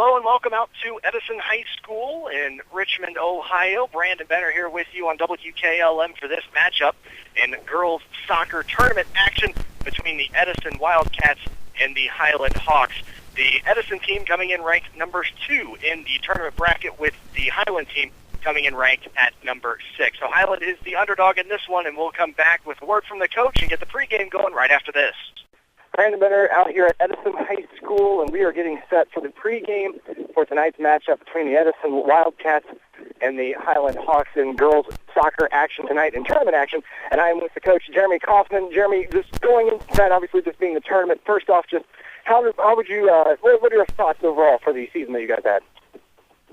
Hello and welcome out to Edison High School in Richmond, Ohio. Brandon Benner here with you on WKLM for this matchup in girls soccer tournament action between the Edison Wildcats and the Hiland Hawks. The Edison team coming in ranked number 2 in the tournament bracket, with the Hiland team coming in ranked at number 6. So Hiland is the underdog in this one, and we'll come back with a word from the coach and get the pregame going right after this. Brandon Benner out here at Edison High School, and we are getting set for the pregame for tonight's matchup between the Edison Wildcats and the Hiland Hawks in girls soccer action tonight, in tournament action. And I am with the coach, Jeremy Kaufman. Jeremy, just going into that, obviously this being the tournament, first off, just how would you, what are your thoughts overall for the season that you guys had?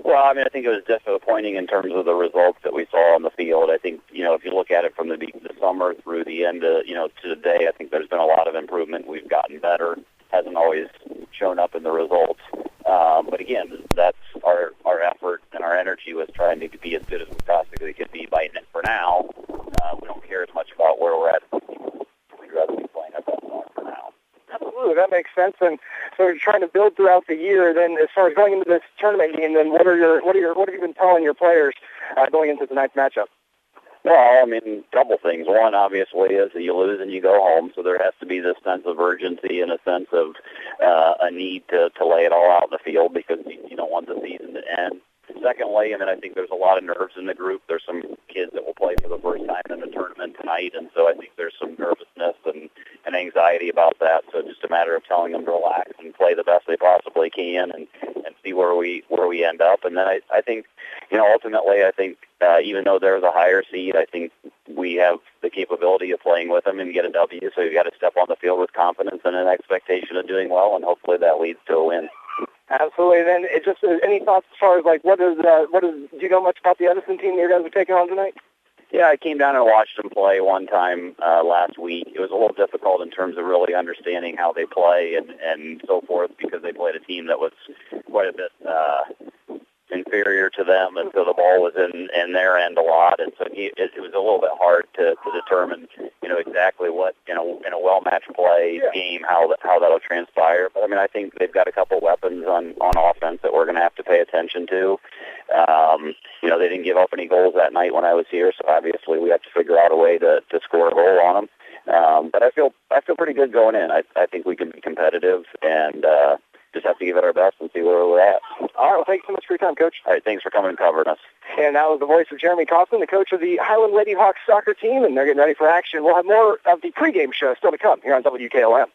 Well, I think it was disappointing in terms of the results that we saw on the field. I think, if you look at it from the summer through the end of, to today, I think there's been a lot of improvement. We've gotten better. Hasn't always shown up in the results. But again, that's our effort, and our energy was trying to be as good as we possibly could be for now. We don't care as much about where we're at. We'd rather be playing our best soccer for now. Absolutely, that makes sense. And so you're trying to build throughout the year. Then, as far as going into this tournament game, then what have you been telling your players going into tonight's matchup? Well, couple things. One, obviously, is that you lose and you go home, so there has to be this sense of urgency and a sense of a need to lay it all out in the field, because you don't want the season to end. Secondly, I think there's a lot of nerves in the group. There's some kids that will play for the first time in the tournament tonight, and so I think there's some nervousness and anxiety about that. So it's just a matter of telling them to relax and play the best they possibly can, and see where we end up. And then I think, ultimately, I think even though there's a higher seed, I think we have the capability of playing with them and get a W. So you've got to step on the field with confidence and an expectation of doing well, and hopefully that leads to a win. Absolutely. Then any thoughts as far as do you know much about the Edison team that you guys are taking on tonight? Yeah, I came down and watched them play one time last week. It was a little difficult in terms of really understanding how they play and so forth, because they played a team that was quite a bit inferior to them, and so the ball was in their end a lot, and so it was a little bit hard to determine, exactly what, in a well-matched play game, how that'll transpire. But I think they've got a couple weapons on offense that we're going to have to pay attention to. They didn't give up any goals that night when I was here, so obviously we have to figure out a way to score a goal on them. But I feel pretty good going in. I think we can be competitive, and just have to give it our best and see where we're at. All right, well, thanks so much for your time, Coach. All right, thanks for coming and covering us. And that was the voice of Jeremy Kaufman, the coach of the Hiland Lady Hawks soccer team, and they're getting ready for action. We'll have more of the pregame show still to come here on WKLM.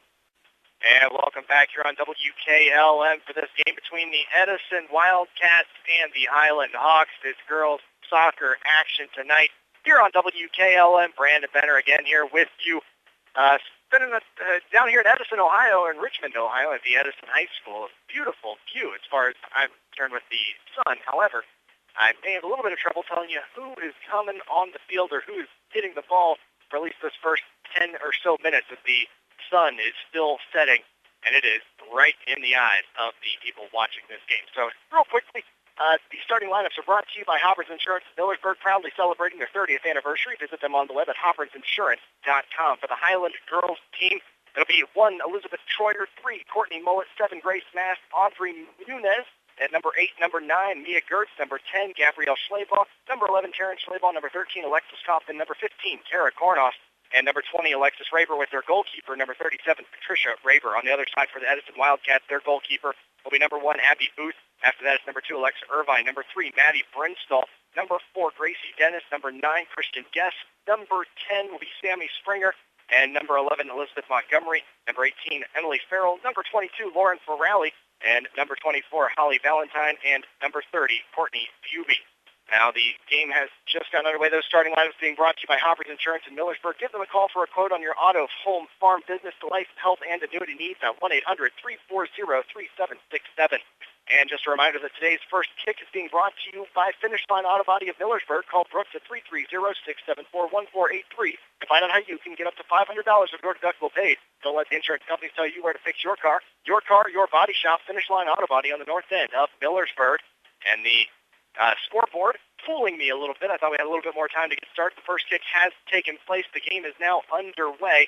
And welcome back here on WKLM for this game between the Edison Wildcats and the Hiland Hawks. This girls soccer action tonight here on WKLM. Brandon Benner again here with you. Spending down here in Edison, Ohio, and Richmond, Ohio, at the Edison High School. A beautiful view as far as I'm concerned with the sun. However, I may have a little bit of trouble telling you who is coming on the field or who is hitting the ball for at least this first 10 or so minutes as the sun is still setting, and it is right in the eyes of the people watching this game. So real quickly, the starting lineups are brought to you by Hopper's Insurance. Millersburg, proudly celebrating their 30th anniversary. Visit them on the web at hoppersinsurance.com. For the Hiland girls team, it'll be 1, Elizabeth Troyer, 3, Courtney Mullet, 7, Grace Mast, Audrey Nunez. At number 8, number 9, Mia Gertz. Number 10, Gabrielle Schleybaugh. Number 11, Terrence Schleybaugh. Number 13, Alexis Kaufman. Number 15, Tara Kornoff. And number 20, Alexis Raber, with their goalkeeper, number 37, Patricia Raber. On the other side for the Edison Wildcats, their goalkeeper will be number 1, Abby Booth. After that is number 2, Alexa Irvine. Number 3, Maddie Brinstall. Number 4, Gracie Dennis. Number 9, Christian Guest. Number 10 will be Sammy Springer. And number 11, Elizabeth Montgomery. Number 18, Emily Farrell. Number 22, Lauren Ferralli. And number 24, Holly Valentine. And number 30, Courtney Buby. Now, the game has just gotten underway. Those starting lineups being brought to you by Hopper's Insurance in Millersburg. Give them a call for a quote on your auto, home, farm, business, life, health, and annuity needs at 1-800-340-3767. And just a reminder that today's first kick is being brought to you by Finish Line Auto Body of Millersburg. Call Brooks at 330-674-1483 to find out how you can get up to $500 of your deductible paid. Don't let the insurance companies tell you where to fix your car. Your body shop, Finish Line Auto Body on the north end of Millersburg. And the scoreboard fooling me a little bit. I thought we had a little bit more time to get started. The first kick has taken place. The game is now underway,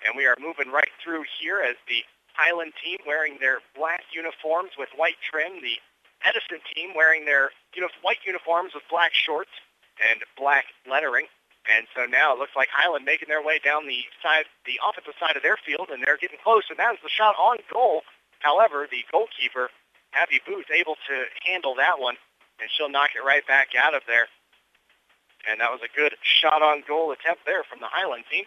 and we are moving right through here as the Hiland team wearing their black uniforms with white trim. The Edison team wearing their white uniforms with black shorts and black lettering. And so now it looks like Hiland making their way down the offensive side of their field, and they're getting close. And that is the shot on goal. However, the goalkeeper, Abby Booth, able to handle that one, and she'll knock it right back out of there. And that was a good shot on goal attempt there from the Hiland team.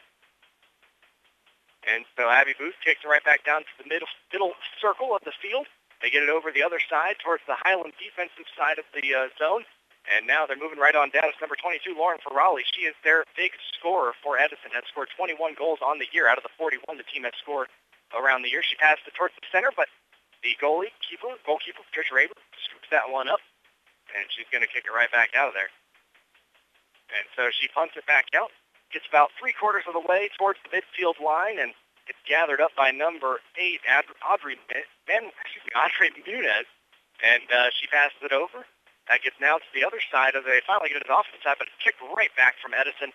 And so Abby Booth kicks it right back down to the middle circle of the field. They get it over the other side towards the Hiland defensive side of the zone. And now they're moving right on down. It's number 22, Lauren Ferralli. She is their big scorer for Edison. Has scored 21 goals on the year out of the 41 the team has scored around the year. She passed it towards the center, but the goalkeeper, Patricia Raber, scoops that one up, and she's going to kick it right back out of there. And so she punts it back out, gets about three-quarters of the way towards the midfield line, and gets gathered up by number 8, Audrey Munez, and she passes it over. That gets now to the other side of the, finally get it off the side, but it's kicked right back from Edison.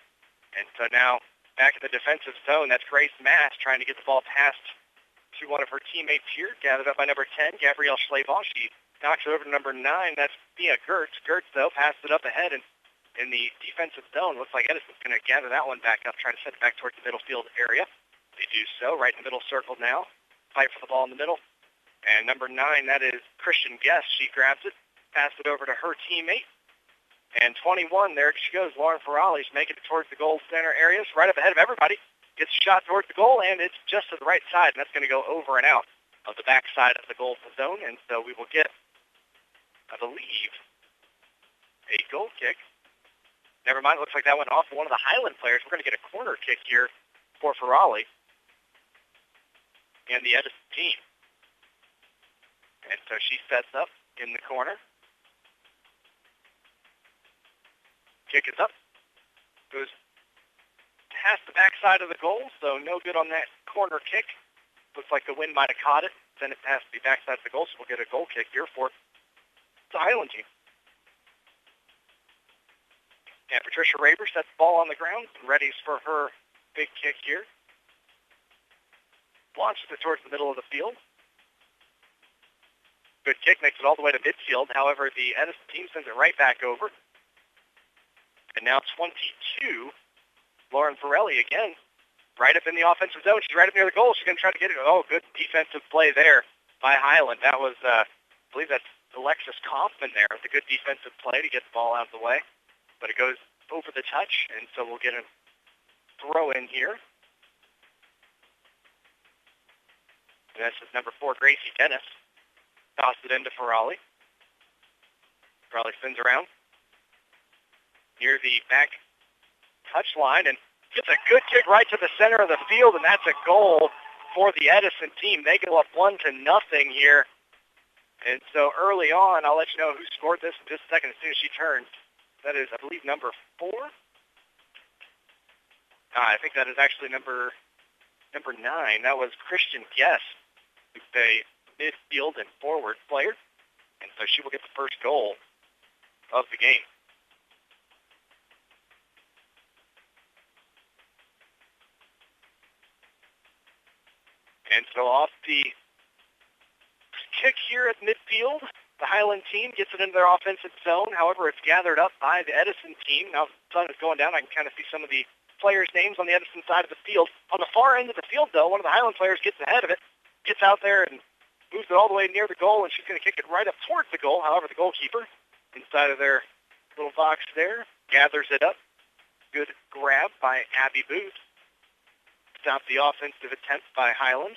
And so now back in the defensive zone, that's Grace Mass trying to get the ball passed to one of her teammates here, gathered up by number 10, Gabrielle Schleybaugh. She knocks it over to number 9, that's Thea Gertz. Gertz, though, passed it up ahead, and in the defensive zone, looks like Edison's going to gather that one back up, try to send it back towards the middle field area. They do so, right in the middle circle now. Fight for the ball in the middle. And number 9, that is Christian Guest. She grabs it, passes it over to her teammate. And 21, there she goes, Lauren Ferralli. She's making it towards the goal center areas, right up ahead of everybody. Gets a shot towards the goal, and it's just to the right side, and that's going to go over and out of the back side of the goal zone. And so we will get, I believe, a goal kick. Never mind, it looks like that went off of one of the Hiland players. We're going to get a corner kick here for Ferralli and the Edison team. And so she sets up in the corner. Kick is up. Goes past the backside of the goal, so no good on that corner kick. Looks like the wind might have caught it. Sent it past the backside of the goal, so we'll get a goal kick here for the Hiland team. And Patricia Raber sets the ball on the ground and readies for her big kick here. Launches it towards the middle of the field. Good kick, makes it all the way to midfield. However, the Edison team sends it right back over. And now 22, Lauren Ferralli again, right up in the offensive zone. She's right up near the goal. She's going to try to get it. Oh, good defensive play there by Hiland. That was, I believe that's Alexis Kaufman there with a good defensive play to get the ball out of the way. But it goes over the touch, and so we'll get a throw in here. And this is number 4, Gracie Dennis. Tossed it into Ferralli. Ferralli spins around near the back touch line and gets a good kick right to the center of the field, and that's a goal for the Edison team. They go up 1-0 here. And so early on, I'll let you know who scored this in just a second as soon as she turns. That is, I believe, number 4. I think that is actually number 9. That was Christian Guest, who's a midfield and forward player. And so she will get the first goal of the game. And so off the kick here at midfield, the Hiland team gets it into their offensive zone. However, it's gathered up by the Edison team. Now the sun is going down. I can kind of see some of the players' names on the Edison side of the field. On the far end of the field, though, one of the Hiland players gets ahead of it, gets out there and moves it all the way near the goal, and she's going to kick it right up towards the goal. However, the goalkeeper, inside of their little box there, gathers it up. Good grab by Abby Booth. Stop the offensive attempt by Hiland.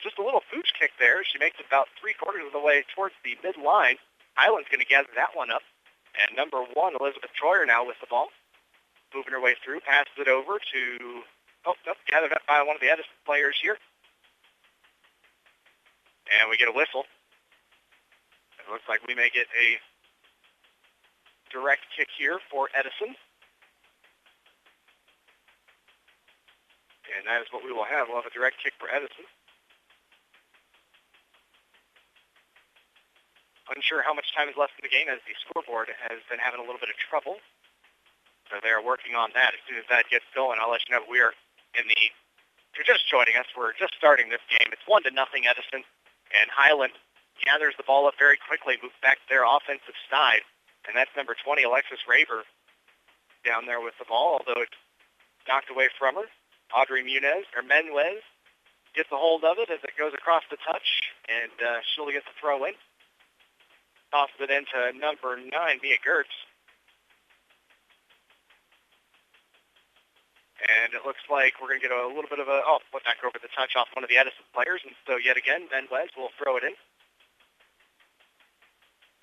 Just a little pooch kick there. She makes it about three-quarters of the way towards the midline. Hiland's going to gather that one up. And number 1, Elizabeth Troyer now with the ball. Moving her way through, passes it over to, gathered up by one of the Edison players here. And we get a whistle. It looks like we may get a direct kick here for Edison. And that is what we will have. We'll have a direct kick for Edison. Unsure how much time is left in the game as the scoreboard has been having a little bit of trouble. So they are working on that. As soon as that gets going, I'll let you know we are in the you're just joining us, we're just starting this game. It's 1-0 Edison, and Hiland gathers the ball up very quickly, moves back to their offensive side, and that's number 20, Alexis Raver, down there with the ball, although it's knocked away from her. Audrey Menwez gets a hold of it as it goes across the touch, and she'll get the throw in. Tosses it into number 9, Mia Gertz. And it looks like we're going to get a little bit of put back over the touch off one of the Edison players, and so yet again, Menwez will throw it in.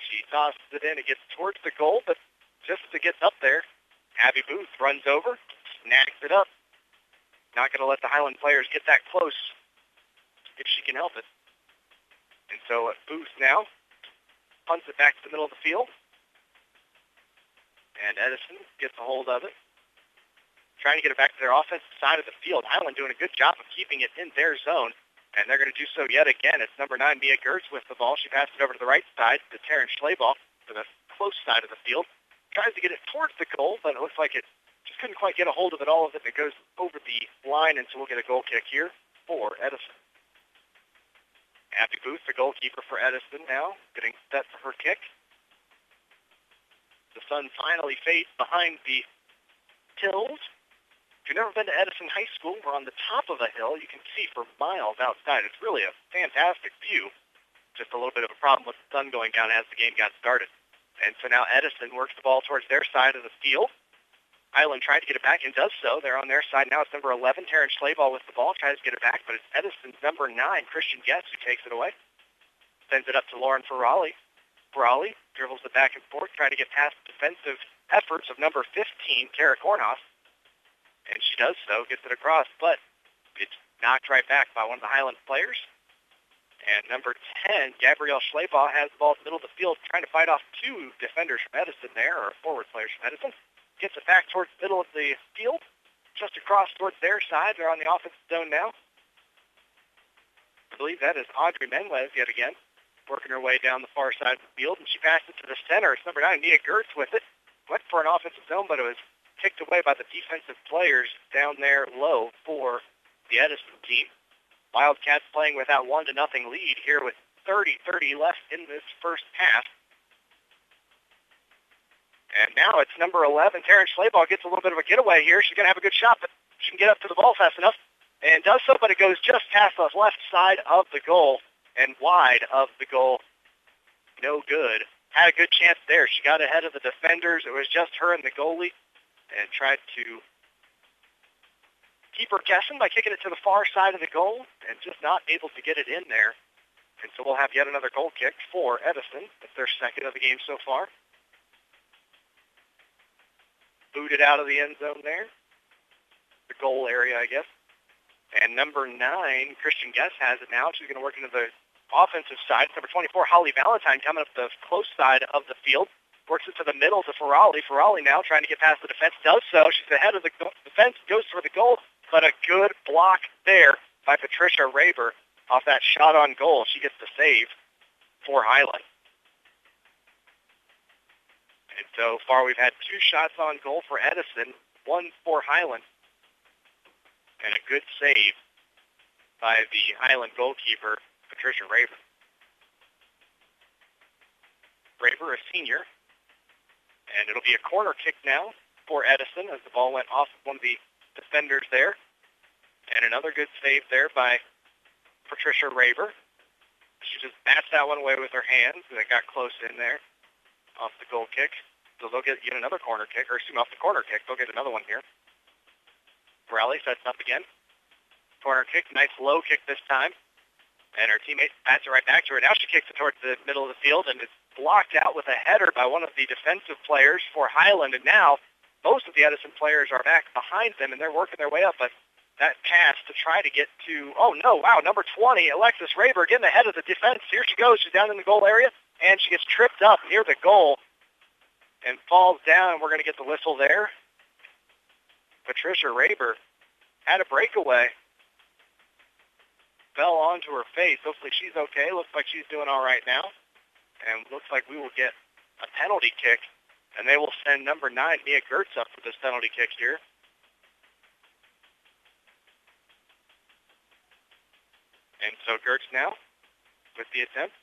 She tosses it in, it gets towards the goal, but just as it gets up there, Abby Booth runs over, snags it up. Not going to let the Hiland players get that close if she can help it. And so Booth now punts it back to the middle of the field. And Edison gets a hold of it, trying to get it back to their offensive side of the field. Hiland doing a good job of keeping it in their zone, and they're going to do so yet again. It's number 9, Mia Gertz with the ball. She passes it over to the right side to Taryn Schleybaugh to the close side of the field. Tries to get it towards the goal, but it looks like it just couldn't quite get a hold of it, all of it, and it goes over the line, and so we'll get a goal kick here for Edison. Abby Booth, the goalkeeper for Edison now, getting set for her kick. The sun finally fades behind the hills. If you've never been to Edison High School, we're on the top of a hill. You can see for miles outside. It's really a fantastic view. Just a little bit of a problem with the sun going down as the game got started. And so now Edison works the ball towards their side of the field. Hiland tried to get it back and does so. They're on their side now. It's number 11, Taryn Schleybaugh with the ball. Tries to get it back, but it's Edison's number 9, Christian Guess, who takes it away. Sends it up to Lauren Ferralli. Ferralli dribbles it back and forth, trying to get past the defensive efforts of number 15, Kara Kornhoff. And she does so, gets it across, but it's knocked right back by one of the Hiland players. And number 10, Gabrielle Schleybaugh, has the ball in the middle of the field, trying to fight off 2 defenders from Edison there, or forward players from Edison. Gets it back towards the middle of the field, just across towards their side. They're on the offensive zone now. I believe that is Audrey Menwez yet again, working her way down the far side of the field, and she passed it to the center. It's number 9, Mia Gertz with it. Went for an offensive zone, but it was kicked away by the defensive players down there low for the Edison team. Wildcats playing with that 1-0 lead here with 30 left in this first half. And now it's number 11, Taryn Schleybaugh, gets a little bit of a getaway here. She's going to have a good shot, but she can get up to the ball fast enough and does so, but it goes just past the left side of the goal and wide of the goal. No good. Had a good chance there. She got ahead of the defenders. It was just her and the goalie, and tried to keep her guessing by kicking it to the far side of the goal and just not able to get it in there. And so we'll have yet another goal kick for Edison. It's their second of the game so far. Booted out of the end zone there. The goal area, I guess. And number 9, Christian Guess, has it now. She's going to work into the offensive side. Number 24, Holly Valentine, coming up the close side of the field. Works it to the middle to Ferralli. Ferralli now trying to get past the defense. Does so. She's ahead of the defense. Goes for the goal. But a good block there by Patricia Raber off that shot on goal. She gets the save for Hiland. And so far we've had 2 shots on goal for Edison, 1 for Hiland, and a good save by the Hiland goalkeeper, Patricia Raber. Raber, a senior, and it'll be a corner kick now for Edison as the ball went off one of the defenders there. And another good save there by Patricia Raber. She just batched that one away with her hands, and it got close in there off the goal kick. So they'll get yet another corner kick, or excuse me, off the corner kick. They'll get another one here. Ferralli sets up again. Corner kick, nice low kick this time. And her teammate bats it right back to her. Now she kicks it towards the middle of the field, and it's blocked out with a header by one of the defensive players for Hiland. And now most of the Edison players are back behind them, and they're working their way up. But that pass to try to get to, oh no, wow, number 20, Alexis Raber, getting ahead of the defense. Here she goes. She's down in the goal area, and she gets tripped up near the goal and falls down. We're going to get the whistle there. Patricia Raber had a breakaway. Fell onto her face. Hopefully she's okay. Looks like she's doing all right now. And looks like we will get a penalty kick. And they will send number 9, Mia Gertz, up for this penalty kick here. And so Gertz now with the attempt.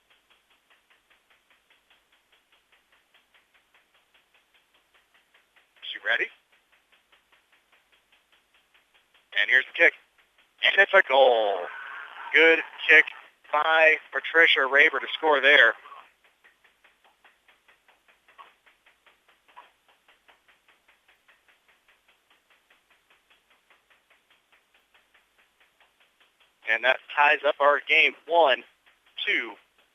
She ready? And here's the kick. And it's a goal. Good kick by Patricia Raber to score there. And that ties up our game 1-2-1.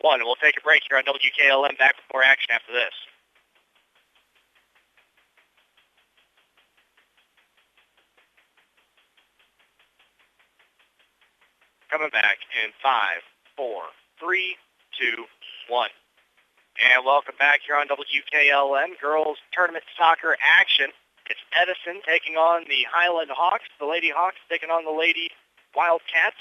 And we'll take a break here on WKLM. Back with more action after this. Coming back in 5, 4, 3, 2, 1. And welcome back here on WKLM. Girls Tournament Soccer action. It's Edison taking on the Hiland Hawks. The Lady Hawks taking on the Lady Wildcats.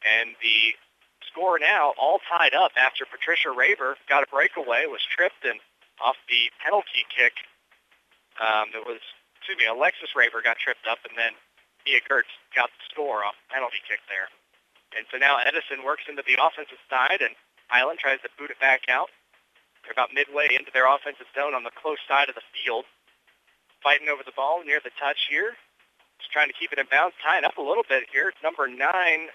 And the score now all tied up after Patricia Raber got a breakaway, was tripped, and off the penalty kick, Alexis Raber got tripped up, and then Mia Gertz got the score off the penalty kick there. And so now Edison works into the offensive side, and Hiland tries to boot it back out. They're about midway into their offensive zone on the close side of the field. Fighting over the ball near the touch here. Just trying to keep it in bounds, tying up a little bit here. It's number 9,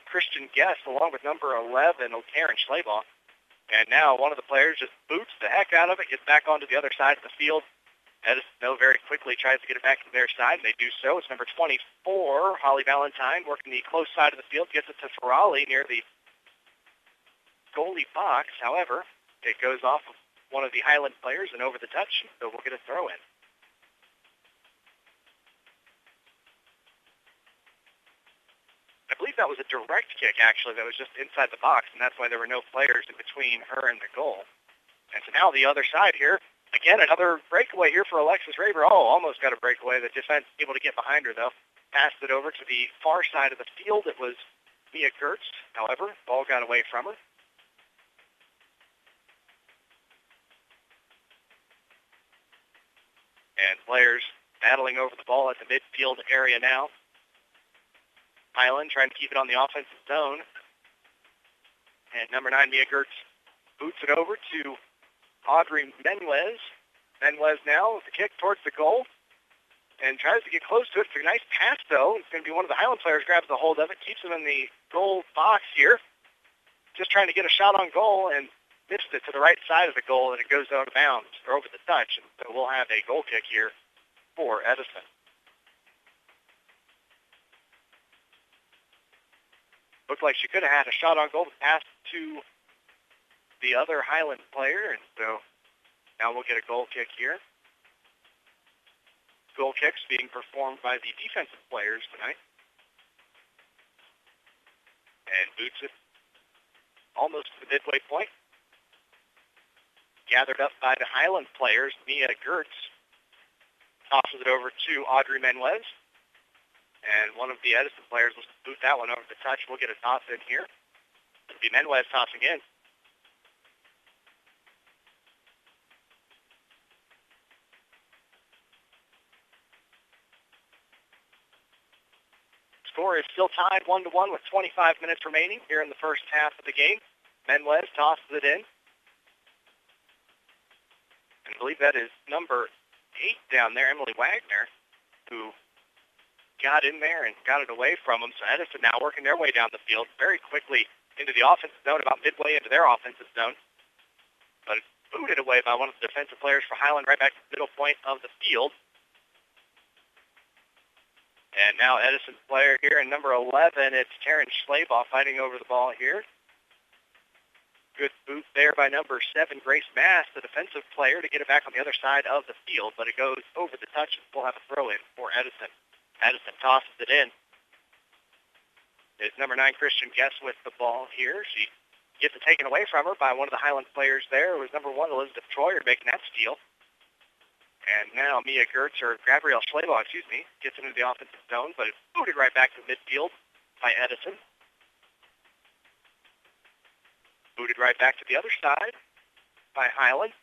Christian Guest, along with number 11, Karen Schleybaugh. And now one of the players just boots the heck out of it, gets back onto the other side of the field. Edison, though, very quickly tries to get it back to their side, and they do so. It's number 24, Holly Valentine, working the close side of the field, gets it to Ferralli near the goalie box. However, it goes off of one of the Hiland players and over the touch, so we'll get a throw in. I believe that was a direct kick, actually, that was just inside the box, and that's why there were no players in between her and the goal. And so now the other side here. Again, another breakaway here for Alexis Raber. Oh, almost got a breakaway. The defense able to get behind her, though. Passed it over to the far side of the field. It was Mia Gertz. However, ball got away from her. And players battling over the ball at the midfield area now. Hiland trying to keep it on the offensive zone. And number 9, Mia Gertz, boots it over to Audrey Menuez. Menuez now with the kick towards the goal and tries to get close to it. It's a nice pass, though. It's going to be one of the Hiland players grabs the hold of it, keeps him in the goal box here. Just trying to get a shot on goal and missed it to the right side of the goal, and it goes out of bounds or over the touch. And so we'll have a goal kick here for Edison. Looked like she could have had a shot on goal, but passed to the other Hiland player, and so now we'll get a goal kick here. Goal kicks being performed by the defensive players tonight. And boots it almost to the midway point. Gathered up by the Hiland players, Mia Gertz tosses it over to Audrey Menuez. And one of the Edison players will boot that one over the touch. We'll get a toss in here. It'll be Menuez tossing in. Score is still tied 1-1 with 25 minutes remaining here in the first half of the game. Menuez tosses it in. And I believe that is number 8 down there, Emily Wagner, who got in there and got it away from them. So Edison now working their way down the field very quickly into the offensive zone, about midway into their offensive zone. But it's booted away by one of the defensive players for Hiland right back to the middle point of the field. And now Edison's player here, and number 11, it's Karen Schleybaugh fighting over the ball here. Good boot there by number 7, Grace Mass, the defensive player, to get it back on the other side of the field, but it goes over the touch, and we'll have a throw-in for Edison. Edison tosses it in. It's number 9, Christian Guest with the ball here. She gets it taken away from her by one of the Hiland players there. It was number 1, Elizabeth Troyer, making that steal. And now Mia Gertz, or Gabrielle Schleybaugh, gets into the offensive zone, but it's booted right back to midfield by Edison. Booted right back to the other side by Hiland.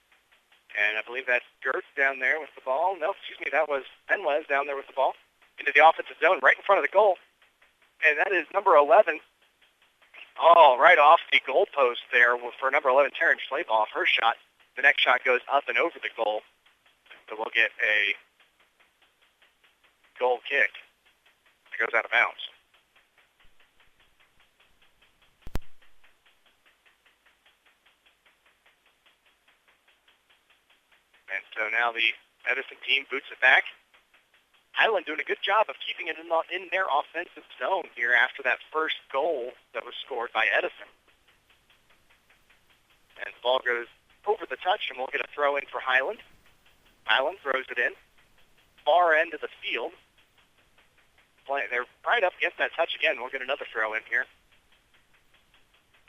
And I believe that's Gertz down there with the ball. No, that was Menuez down there with the ball. Into the offensive zone right in front of the goal. And that is number 11, Oh, right off the goalpost there for number 11, Taryn Schlabach. Her shot. The next shot goes up and over the goal. So we'll get a goal kick. It goes out of bounds. And so now the Edison team boots it back. Hiland doing a good job of keeping it in their offensive zone here after that first goal that was scored by Edison. And the ball goes over the touch, and we'll get a throw in for Hiland. Hiland throws it in. Far end of the field. They're right up against that touch again. We'll get another throw in here.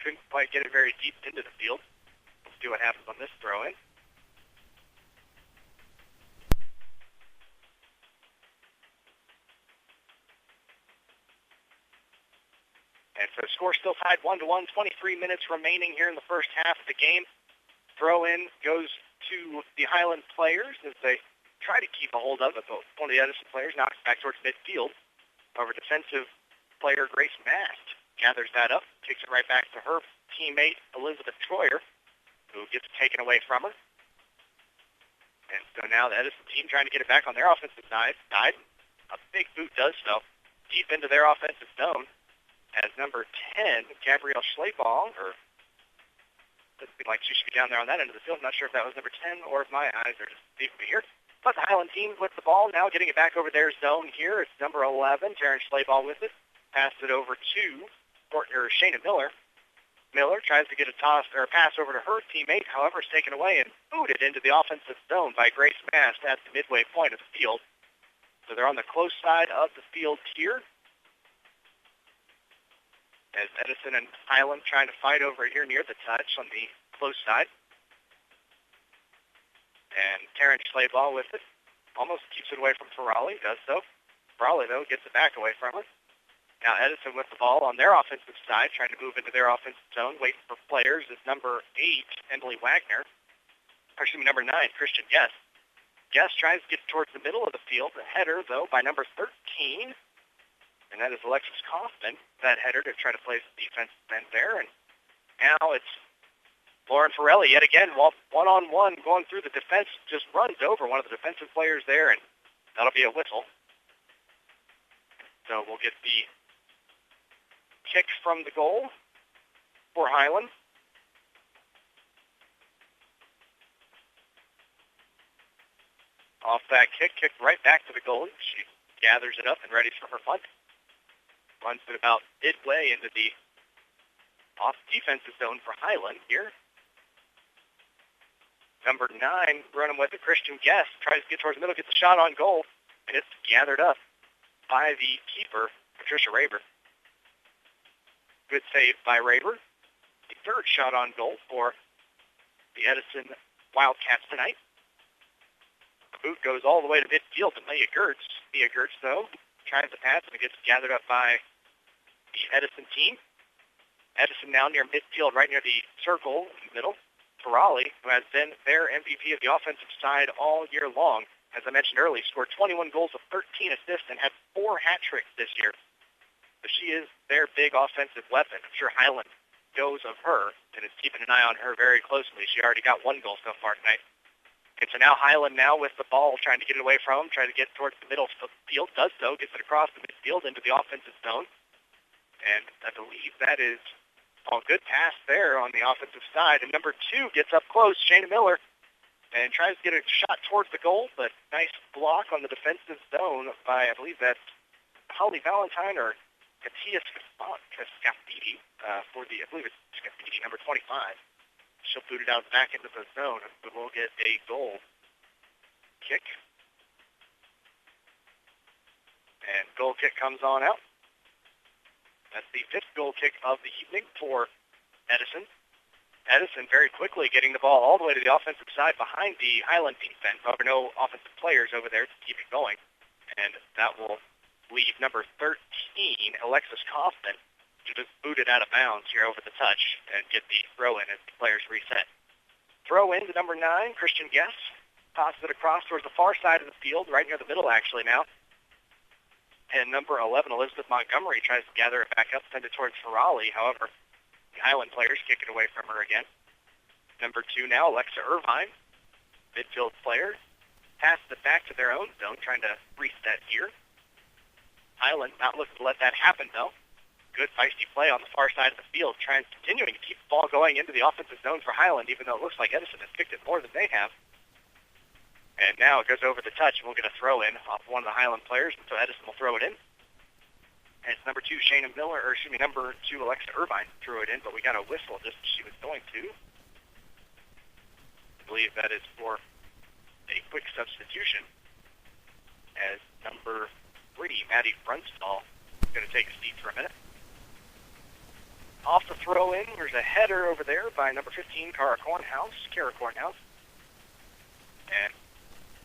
Couldn't quite get it very deep into the field. Let's see what happens on this throw in. And so the score still tied 1-1, 23 minutes remaining here in the first half of the game. Throw-in goes to the Hiland players as they try to keep a hold of it, but one of the Edison players knocks back towards midfield. Over defensive player Grace Mast gathers that up, takes it right back to her teammate Elizabeth Troyer, who gets it taken away from her. And so now the Edison team trying to get it back on their offensive side. A big boot does so deep into their offensive zone. As number 10, Gabrielle Schlabach, or doesn't seem like she should be down there on that end of the field. I'm not sure if that was number 10 or if my eyes are just deceiving me here. But the Hiland team with the ball now, getting it back over their zone here. It's number 11, Taryn Schlabach with it. Passed it over to Shayna Miller. Miller tries to get a pass over to her teammate. However, it's taken away and booted into the offensive zone by Grace Mast at the midway point of the field. So they're on the close side of the field here. As Edison and Hiland trying to fight over here near the touch on the close side. And Taryn Schlabach with it. Almost keeps it away from Ferralli, does so. Ferralli, though, gets it back away from her. Now Edison with the ball on their offensive side, trying to move into their offensive zone, waiting for players, is number 8, Emily Wagner. Number 9, Christian Guest. Guest tries to get towards the middle of the field. The header, though, by number 13. And that is Alexis Kaufman, that header to try to place the defensive end there. And now it's Lauren Ferralli yet again, one-on-one going through the defense, just runs over one of the defensive players there, and that'll be a whistle. So we'll get the kick from the goal for Hiland. Off that kick, kicked right back to the goalie. She gathers it up and ready for her punt. Runs it about midway into the off-defensive zone for Hiland here. Number 9, running with it, Christian Guest, tries to get towards the middle, gets a shot on goal, and it's gathered up by the keeper, Patricia Raber. Good save by Raber. The third shot on goal for the Edison Wildcats tonight. The boot goes all the way to midfield to Mia Gertz. Mia Gertz, though, tries to pass, and it gets gathered up by the Edison team. Edison now near midfield, right near the circle in the middle. Ferralli, who has been their MVP of the offensive side all year long, as I mentioned earlier, scored 21 goals with 13 assists and had 4 hat tricks this year. So she is their big offensive weapon. I'm sure Hiland knows of her and is keeping an eye on her very closely. She already got 1 goal so far tonight. And so now Hiland now with the ball, trying to get it away from him, trying to get towards the middle of the field, does so, gets it across the midfield into the offensive zone. And I believe that is a good pass there on the offensive side. And number 2 gets up close, Shayna Miller, and tries to get a shot towards the goal, but nice block on the defensive zone by, I believe that's Holly Valentine or Katia Scafidi for the, I believe it's Scafidi, number 25. She'll boot it out back into the zone, but we'll get a goal kick. And goal kick comes on out. That's the 5th goal kick of the evening for Edison. Edison very quickly getting the ball all the way to the offensive side behind the Hiland defense. However, no offensive players over there to keep it going. And that will leave number 13, Alexis Kaufman, to just boot it out of bounds here over the touch and get the throw in as the players reset. Throw in to number 9, Christian Guest. Tosses it across towards the far side of the field, right near the middle actually now. And number 11, Elizabeth Montgomery, tries to gather it back up, send it towards Ferralli. However, The Highland players kick it away from her again. Number 2 now, Alexa Irvine, midfield player. Passes it back to their own zone, trying to reset here. Highland not looking to let that happen, though. Good feisty play on the far side of the field, continuing to keep the ball going into the offensive zone for Highland, even though it looks like Edison has kicked it more than they have. And now it goes over the touch, and we'll get a throw in off one of the Highland players, and so Edison will throw it in. And it's number 2, number 2, Alexa Irvine threw it in, but we got a whistle just as she was going to. I believe that is for a quick substitution, as number 3, Maddie Brunstall, is going to take a seat for a minute. Off the throw in, there's a header over there by number 15, Kara Kornhaus. And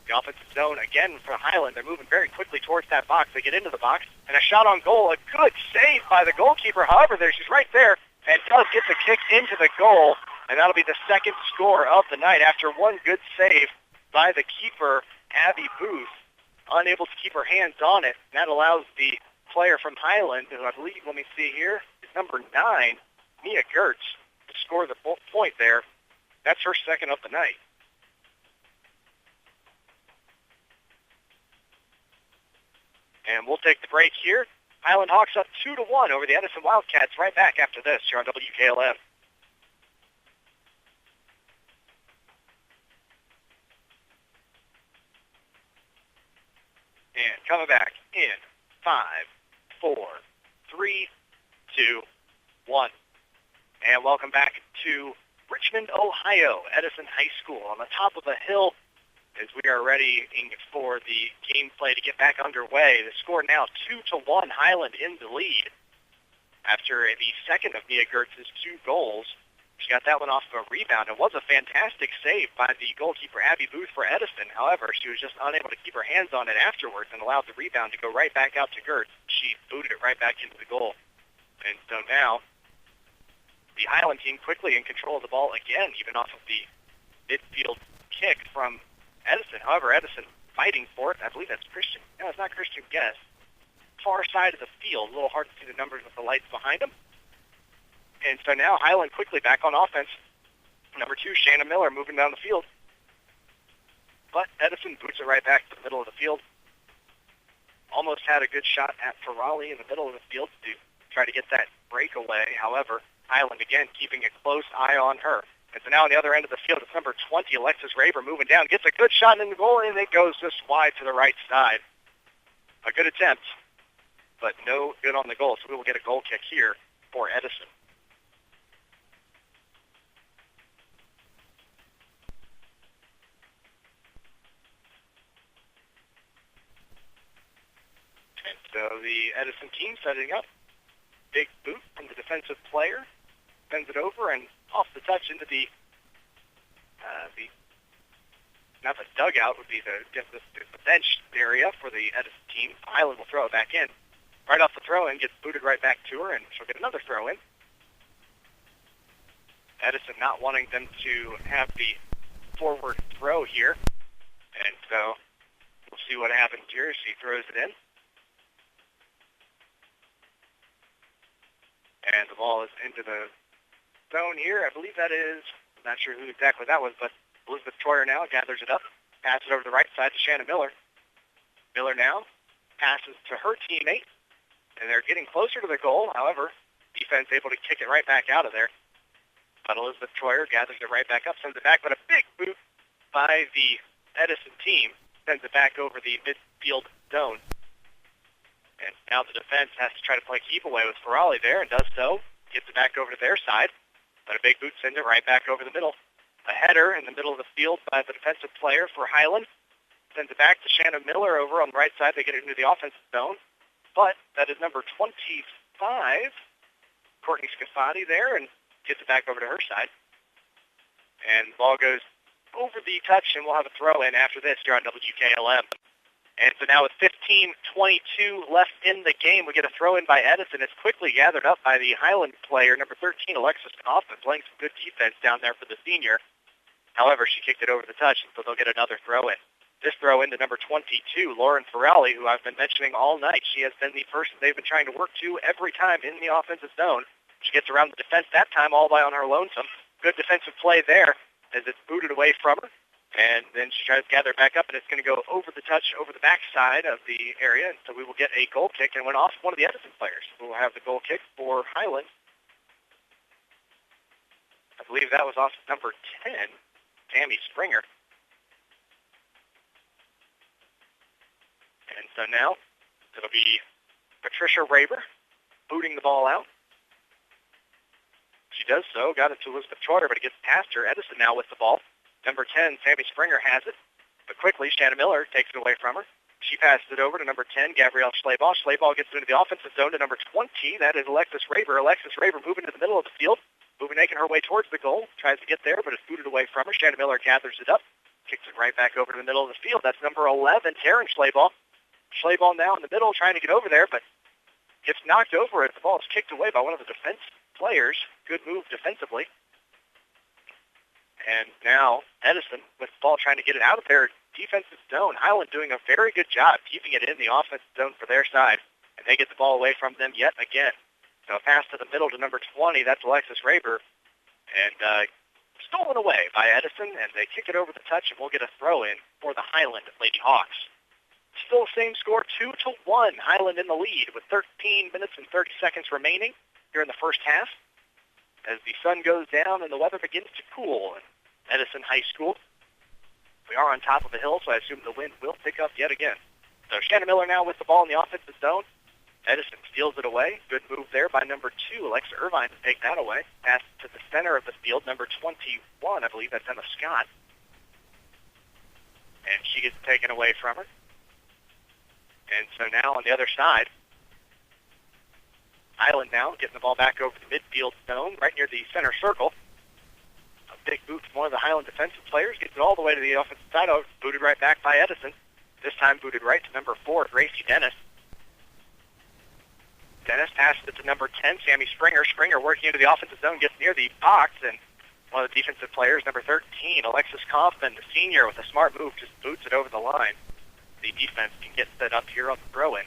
the offensive zone again for Highland. They're moving very quickly towards that box. They get into the box, and a shot on goal. A good save by the goalkeeper. However, she's right there, and does get the kick into the goal, and that'll be the second score of the night after one good save by the keeper, Abby Booth, unable to keep her hands on it. And that allows the player from Highland, who I believe, let me see here, is number 9, Mia Gertz, to score the point there. That's her second of the night. And we'll take the break here. Highland Hawks up 2-1 over the Edison Wildcats. Right back after this here on WKLM. And coming back in 5, 4, 3, 2, 1. And welcome back to Richmond, Ohio, Edison High School on the top of a hill as we are ready for the gameplay to get back underway. The score now 2-1, Highland in the lead after the second of Mia Gertz's 2 goals. She got that one off of a rebound. It was a fantastic save by the goalkeeper, Abby Booth, for Edison. However, she was just unable to keep her hands on it afterwards and allowed the rebound to go right back out to Gertz. She booted it right back into the goal. And so now the Highland team quickly in control of the ball again, even off of the midfield kick from Edison. However, Edison fighting for it. I believe that's Christian. No, it's not Christian Guest. Far side of the field. A little hard to see the numbers with the lights behind them. And so now Highland quickly back on offense. Number 2, Shannon Miller moving down the field. But Edison boots it right back to the middle of the field. Almost had a good shot at Ferralli in the middle of the field to try to get that breakaway. However, Highland again keeping a close eye on her. And so now on the other end of the field, it's number 20, Alexis Raber, moving down. Gets a good shot in the goal, and it goes just wide to the right side. A good attempt, but no good on the goal. So we will get a goal kick here for Edison. And so the Edison team setting up. Big boot from the defensive player. Sends it over and off the touch into the not the dugout, would be the bench area for the Edison team. Highland will throw it back in. Right off the throw-in, gets booted right back to her, and she'll get another throw-in. Edison not wanting them to have the forward throw here. And so we'll see what happens here. She throws it in. And the ball is into the zone here. I believe that is, I'm not sure who exactly that was, but Elizabeth Troyer now gathers it up, passes it over to the right side to Shannon Miller. Miller now passes to her teammate, and they're getting closer to the goal. However, defense able to kick it right back out of there. But Elizabeth Troyer gathers it right back up, sends it back, but a big boot by the Edison team sends it back over the midfield zone. And now the defense has to try to play keep away with Ferralli there, and does so. Gets it back over to their side, but a big boot sends it right back over the middle. A header in the middle of the field by the defensive player for Highland. Sends it back to Shannon Miller over on the right side. They get it into the offensive zone. But that is number 25, Courtney Scafati there, and gets it back over to her side. And the ball goes over the touch, and we'll have a throw-in after this here on WKLM. And so now with 15:22 left in the game, we get a throw-in by Edison. It's quickly gathered up by the Highland player, number 13, Alexis Kaufman, playing some good defense down there for the senior. However, she kicked it over the touch, and so they'll get another throw-in. This throw-in to number 22, Lauren Ferralli, who I've been mentioning all night. She has been the person they've been trying to work to every time in the offensive zone. She gets around the defense that time all by on her lonesome. Good defensive play there as it's booted away from her. And then she tries to gather it back up, and it's going to go over the touch, over the backside of the area. And so we will get a goal kick, and went off one of the Edison players. We will have the goal kick for Hiland. I believe that was off number 10, Tammy Springer. And so now it'll be Patricia Raber booting the ball out. She does so, got it to Elizabeth Troyer, but it gets past her. Edison now with the ball. Number 10, Tammy Springer has it. But quickly, Shanna Miller takes it away from her. She passes it over to number 10, Gabrielle Schleybaugh. Schleybaugh gets it into the offensive zone to number 20. That is Alexis Raber. Alexis Raber moving to the middle of the field, making her way towards the goal. Tries to get there, but it's booted away from her. Shanna Miller gathers it up, kicks it right back over to the middle of the field. That's number 11, Taryn Schleybaugh. Schleybaugh now in the middle trying to get over there, but gets knocked over as the ball is kicked away by one of the defense players. Good move defensively. And now Edison with the ball trying to get it out of their defensive zone. Hiland doing a very good job keeping it in the offensive zone for their side. And they get the ball away from them yet again. So a pass to the middle to number 20. That's Alexis Raber. And stolen away by Edison. And they kick it over the touch, and we'll get a throw in for the Hiland Lady Hawks. Still same score, 2-1. Hiland in the lead with 13 minutes and 30 seconds remaining here in the first half. As the sun goes down and the weather begins to cool in Edison High School. We are on top of a hill, so I assume the wind will pick up yet again. So Shanna Miller now with the ball in the offensive zone. Edison steals it away. Good move there by number 2, Alexa Irvine, to take that away. Pass to the center of the field, number 21, I believe that's Emma Scott. And she gets taken away from her. And so now on the other side, Hiland now getting the ball back over the midfield zone, right near the center circle. A big boot from one of the Hiland defensive players, gets it all the way to the offensive side, booted right back by Edison. This time booted right to number 4, Gracie Dennis. Dennis passes it to number 10, Sammy Springer. Springer working into the offensive zone, gets near the box, and one of the defensive players, number 13, Alexis Kaufman, the senior, with a smart move, just boots it over the line. The defense can get set up here on the throw-in.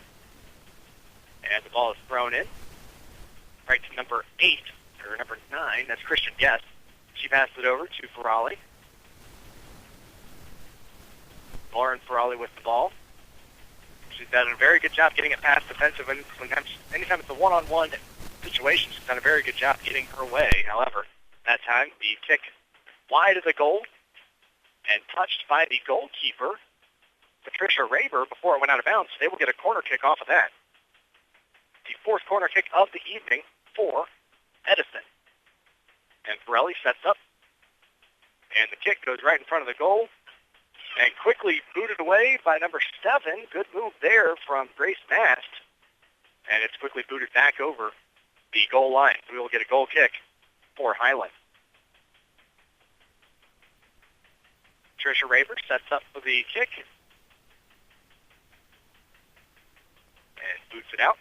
And the ball is thrown in right to number 8, or number 9, that's Christian Guest. She passed it over to Ferralli. Lauren Ferralli with the ball. She's done a very good job getting it past defensive, and anytime it's a one-on-one situation, she's done a very good job getting her way. However, that time the kick wide of the goal and touched by the goalkeeper, Patricia Raber, before it went out of bounds. They will get a corner kick off of that. The fourth corner kick of the evening for Edison. And Ferralli sets up, and the kick goes right in front of the goal, and quickly booted away by number 7. Good move there from Grace Mast, and it's quickly booted back over the goal line. We will get a goal kick for Hiland. Patricia Raber sets up for the kick, and boots it out.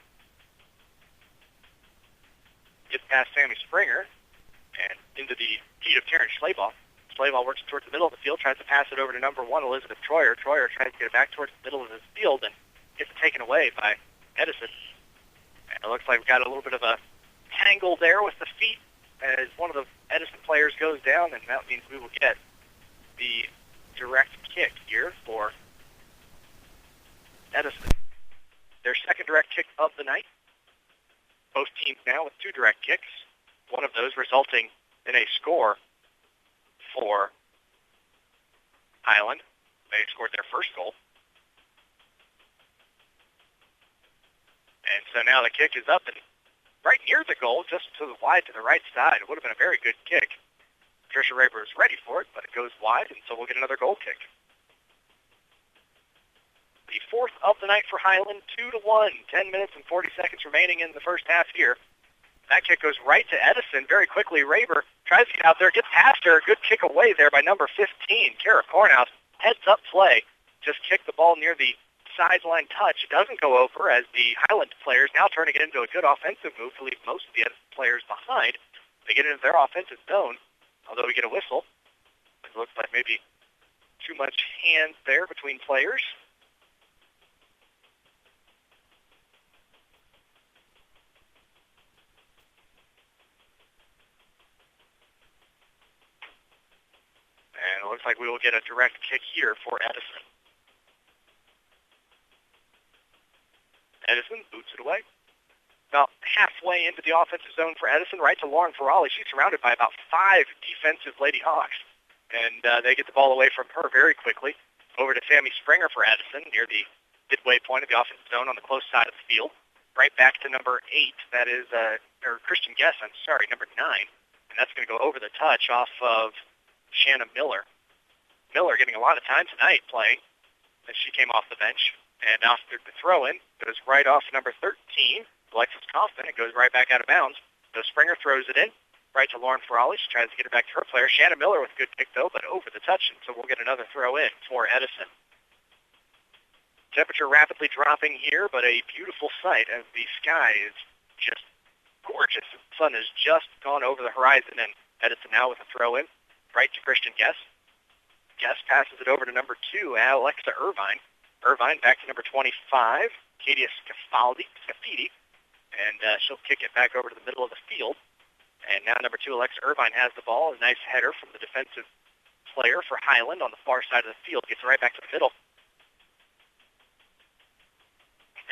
Gets past Sammy Springer and into the feet of Terrence Schleybaugh. Schleybaugh works towards the middle of the field, tries to pass it over to number 1, Elizabeth Troyer. Troyer tries to get it back towards the middle of the field and gets it taken away by Edison. And it looks like we've got a little bit of a tangle there with the feet as one of the Edison players goes down, and that means we will get the direct kick here for Edison. Their second direct kick of the night. Both teams now with 2 direct kicks, one of those resulting in a score for Hiland. They scored their first goal. And so now the kick is up and right near the goal, just to the wide to the right side. It would have been a very good kick. Patricia Raber is ready for it, but it goes wide, and so we'll get another goal kick. The fourth of the night for Hiland, 2-1. 10 minutes and 40 seconds remaining in the first half here. That kick goes right to Edison very quickly. Raber tries to get out there, gets past her. Good kick away there by number 15, Kara Kornhaus. Heads up play. Just kicked the ball near the sideline touch. It doesn't go over as the Hiland players now turning it into a good offensive move to leave most of the Edison players behind. They get into their offensive zone, although we get a whistle. It looks like maybe too much hands there between players. And it looks like we will get a direct kick here for Edison. Edison boots it away. About halfway into the offensive zone for Edison, right to Lauren Ferralli. She's surrounded by about 5 defensive Lady Hawks. And they get the ball away from her very quickly. Over to Sammy Springer for Edison near the midway point of the offensive zone on the close side of the field. Right back to number 8. That is, or Christian Guess, I'm sorry, number 9. And that's going to go over the touch off of Shanna Miller. Miller getting a lot of time tonight playing as she came off the bench. And now the throw-in goes right off number 13, Alexis Kaufman. It goes right back out of bounds. So Springer throws it in right to Lauren Ferralli. She tries to get it back to her player. Shanna Miller with a good kick, though, but over the touch. And so we'll get another throw-in for Edison. Temperature rapidly dropping here, but a beautiful sight as the sky is just gorgeous. The sun has just gone over the horizon, and Edison now with a throw-in right to Christian Guess. Guess passes it over to number 2, Alexa Irvine. Irvine back to number 25, Katia Scafidi, and she'll kick it back over to the middle of the field. And now number 2, Alexa Irvine has the ball. A nice header from the defensive player for Hiland on the far side of the field. Gets it right back to the middle.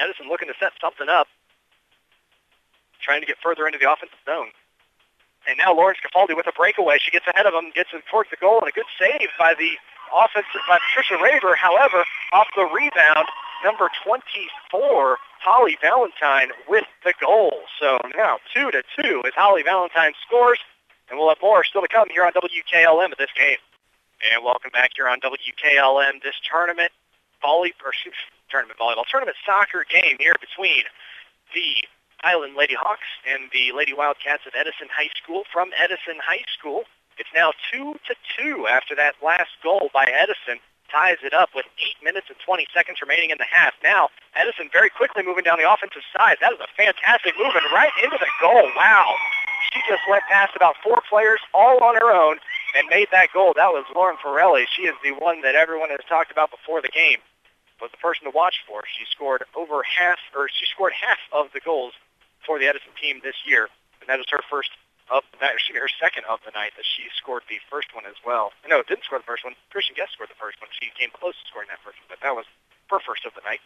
Edison looking to set something up, trying to get further into the offensive zone. And now Lauren Scafaldi with a breakaway. She gets ahead of him, gets it towards the goal, and a good save by the by Patricia Raber. However, off the rebound, number 24, Holly Valentine with the goal. So now 2-2 as Holly Valentine scores, and we'll have more still to come here on WKLM at this game. And welcome back here on WKLM, this tournament soccer game here between the Hiland Lady Hawks and the Lady Wildcats of Edison High School from Edison High School. It's now 2-2 after that last goal by Edison ties it up with 8 minutes and 20 seconds remaining in the half. Now, Edison very quickly moving down the offensive side. That is a fantastic move and right into the goal. Wow. She just went past about 4 players all on her own and made that goal. That was Lauren Ferralli. She is the one that everyone has talked about before the game. Was the person to watch for. She scored half of the goals for the Edison team this year, and that is her second of the night, that she scored the first one as well. No, didn't score the first one. Christian Guest scored the first one. She came close to scoring that first one, but that was her first of the night.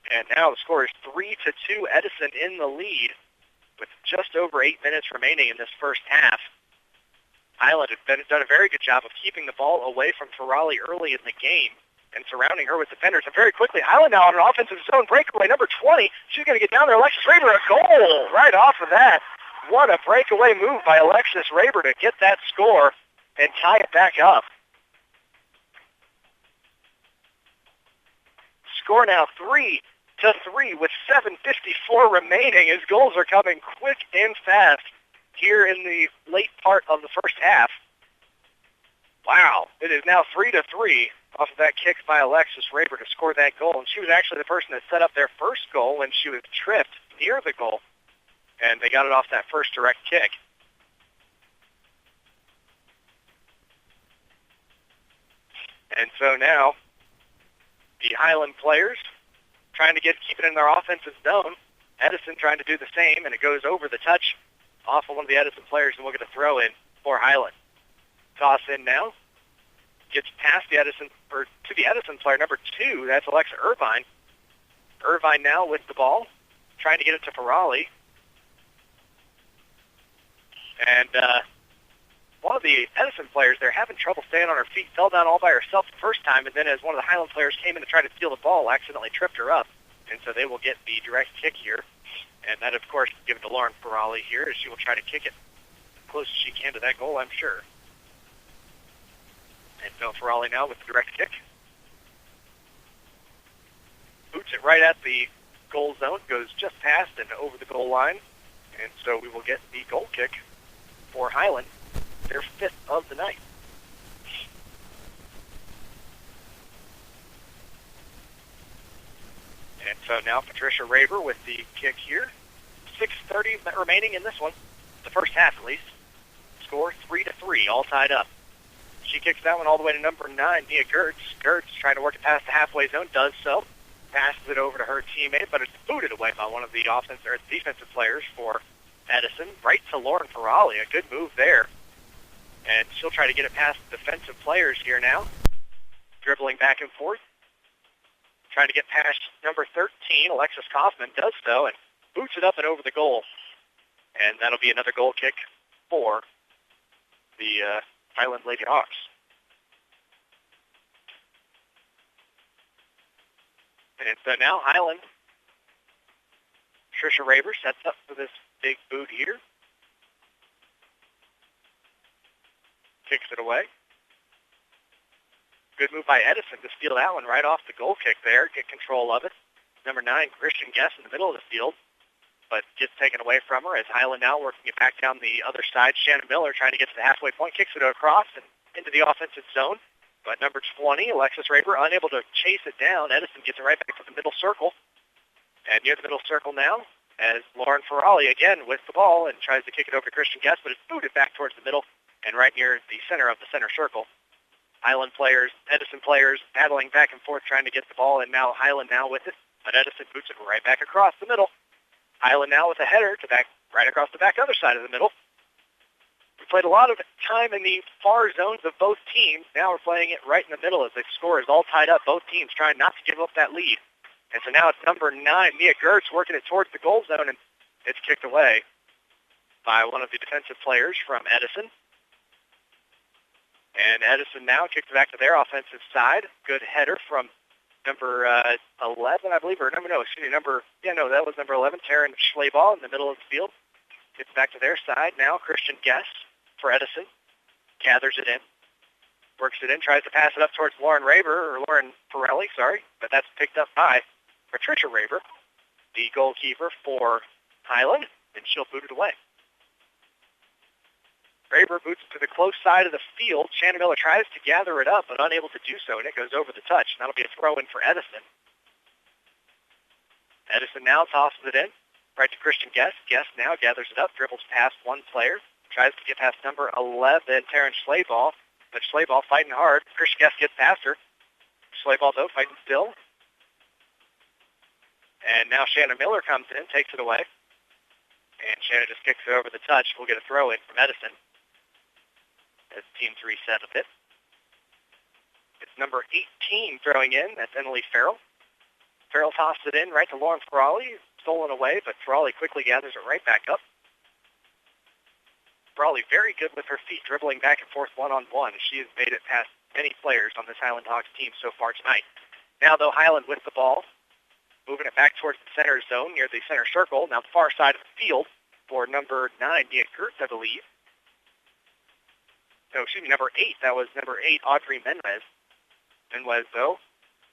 And now the score is 3-2, Edison in the lead with just over 8 minutes remaining in this first half. Hiland had done a very good job of keeping the ball away from Ferralli early in the game and surrounding her with defenders. And very quickly, Hiland now on an offensive zone breakaway. Number 20, she's going to get down there. Alexis Raber, a goal right off of that. What a breakaway move by Alexis Raber to get that score and tie it back up. Score now 3-3 with 7:54 remaining as goals are coming quick and fast here in the late part of the first half. Wow, it is now 3-3 off of that kick by Alexis Raber to score that goal. And she was actually the person that set up their first goal when she was tripped near the goal. And they got it off that first direct kick. And so now the Hiland players trying to keep it in their offensive zone. Edison trying to do the same, and it goes over the touch off of one of the Edison players, and we'll get a throw in for Hiland. Toss in now. Gets past the Edison, or to the Edison player, number 2. That's Alexa Irvine. Irvine now with the ball, trying to get it to Ferralli. And one of the Edison players there having trouble staying on her feet, fell down all by herself the first time, and then as one of the Hiland players came in to try to steal the ball, accidentally tripped her up. And so they will get the direct kick here. And that, of course, given to Lauren Ferralli here, as she will try to kick it as close as she can to that goal, I'm sure. And so Ferralli now with the direct kick. Boots it right at the goal zone, goes just past and over the goal line. And so we will get the goal kick for Hiland, their 5th of the night. And so now Patricia Raber with the kick here. 6:30 remaining in this one, the first half at least. Score 3-3, all tied up. She kicks that one all the way to number 9, Mia Gertz. Gertz trying to work it past the halfway zone, does so. Passes it over to her teammate, but it's booted away by one of the defensive players for Edison, right to Lauren Ferralli. A good move there. And she'll try to get it past defensive players here now. Dribbling back and forth. Trying to get past number 13, Alexis Kaufman, does so, and boots it up and over the goal. And that'll be another goal kick for the Highland Lady Hawks. And so now Highland, Trisha Raber sets up for this big boot here. Kicks it away. Good move by Edison to steal that one right off the goal kick there, get control of it. Number 9, Christian Guess in the middle of the field, but gets taken away from her as Highland now working it back down the other side. Shannon Miller trying to get to the halfway point, kicks it across and into the offensive zone. But number 20, Alexis Raber, unable to chase it down. Edison gets it right back to the middle circle. And near the middle circle now, as Lauren Ferralli again with the ball and tries to kick it over to Christian Guest, but it's booted back towards the middle and right near the center of the center circle. Highland players, Edison players battling back and forth trying to get the ball, and now Highland now with it. But Edison boots it right back across the middle. Highland now with a header to back right across the back other side of the middle. We played a lot of time in the far zones of both teams. Now we're playing it right in the middle as the score is all tied up. Both teams trying not to give up that lead. And so now it's number 9, Mia Gertz, working it towards the goal zone, and it's kicked away by one of the defensive players from Edison. And Edison now kicks it back to their offensive side. Good header from number 11, I believe, or that was number 11, Taryn Schleball in the middle of the field. Gets back to their side. Now Christian Guest for Edison. Gathers it in. Works it in, tries to pass it up towards Lauren Ferralli, but that's picked up by Patricia Raber, the goalkeeper for Highland, and she'll boot it away. Raber boots to the close side of the field. Shannon Miller tries to gather it up, but unable to do so, and it goes over the touch. And that'll be a throw-in for Edison. Edison now tosses it in, right to Christian Guest. Guest now gathers it up, dribbles past one player, tries to get past number 11, Taryn Schleball, but Schleball fighting hard. Christian Guest gets past her. Schleball, though, fighting still. And now Shannon Miller comes in, takes it away. And Shannon just kicks it over the touch. We'll get a throw-in from Edison as teams reset a bit. It's number 18 throwing in. That's Emily Farrell. Farrell tossed it in right to Lauren Ferralli. Stolen away, but Ferralli quickly gathers it right back up. Ferralli very good with her feet, dribbling back and forth one-on-one. She has made it past many players on this Highland Hawks team so far tonight. Now, though, Highland with the ball, moving it back towards the center zone near the center circle. Now the far side of the field for number 9, Mia Gertz, I believe. No, excuse me, number 8. That was number 8, Audrey Menwez. Menwez, though,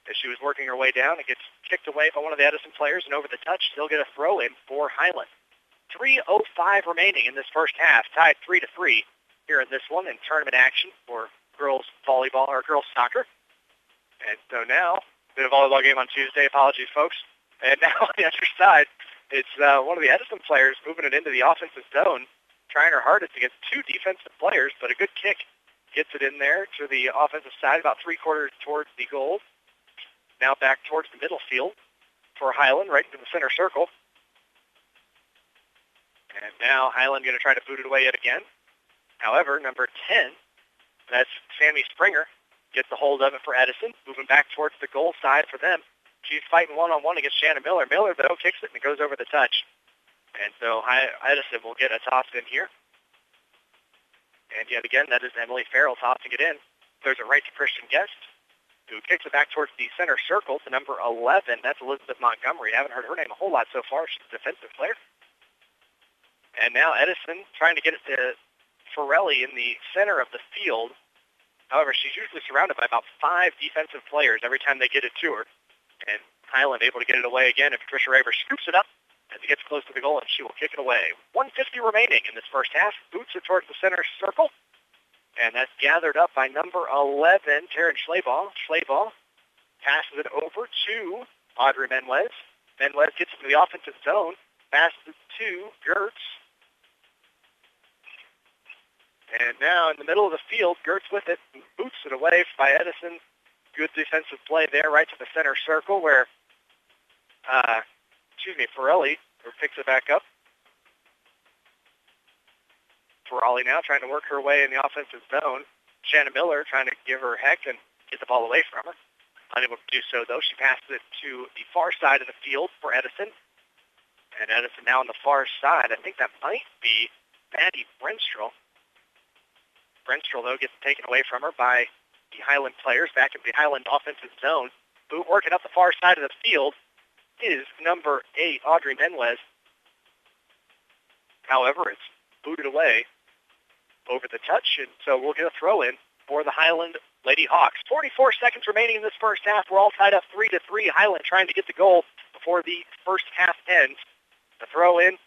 as she was working her way down, it gets kicked away by one of the Edison players, and over the touch, they'll get a throw-in for Highland. 3:05 remaining in this first half, tied 3-3 here in this one in tournament action for girls volleyball or girls soccer. And so now, bit of volleyball game on Tuesday. Apologies, folks. And now on the other side, it's one of the Edison players moving it into the offensive zone, trying her hardest against 2 defensive players, but a good kick gets it in there to the offensive side, about 3/4 towards the goal. Now back towards the middle field for Highland, right into the center circle. And now Highland going to try to boot it away yet again. However, number 10, that's Sammy Springer, gets a hold of it for Edison, moving back towards the goal side for them. She's fighting one-on-one against Shannon Miller. Miller, though, kicks it and it goes over the touch. And so Edison will get a toss in here. And yet again, that is Emily Farrell tossing it in. Throws it right to Christian Guest, who kicks it back towards the center circle to number 11. That's Elizabeth Montgomery. I haven't heard her name a whole lot so far. She's a defensive player. And now Edison trying to get it to Ferralli in the center of the field. However, she's usually surrounded by about 5 defensive players every time they get it to her. And Highland able to get it away again, and Patricia Raber scoops it up as it gets close to the goal, and she will kick it away. 1:50 remaining in this first half. Boots it towards the center circle. And that's gathered up by number 11, Taryn Schleball. Schleball passes it over to Audrey Menwez. Menwez gets into the offensive zone, passes it to Gertz. And now in the middle of the field, Gertz with it, boots it away by Edison. Good defensive play there, right to the center circle where, Ferralli picks it back up. Ferralli now trying to work her way in the offensive zone. Shannon Miller trying to give her heck and get the ball away from her. Unable to do so, though. She passes it to the far side of the field for Edison. And Edison now on the far side. I think that might be Maddie Brenstrel. Brenstrel, though, gets taken away from her by the Hiland players back in the Hiland offensive zone. Boot working up the far side of the field is number 8, Audrey Menwes. However, it's booted away over the touch, and so we'll get a throw-in for the Hiland Lady Hawks. 44 seconds remaining in this first half. We're all tied up 3-3. Hiland trying to get the goal before the first half ends. The throw-in,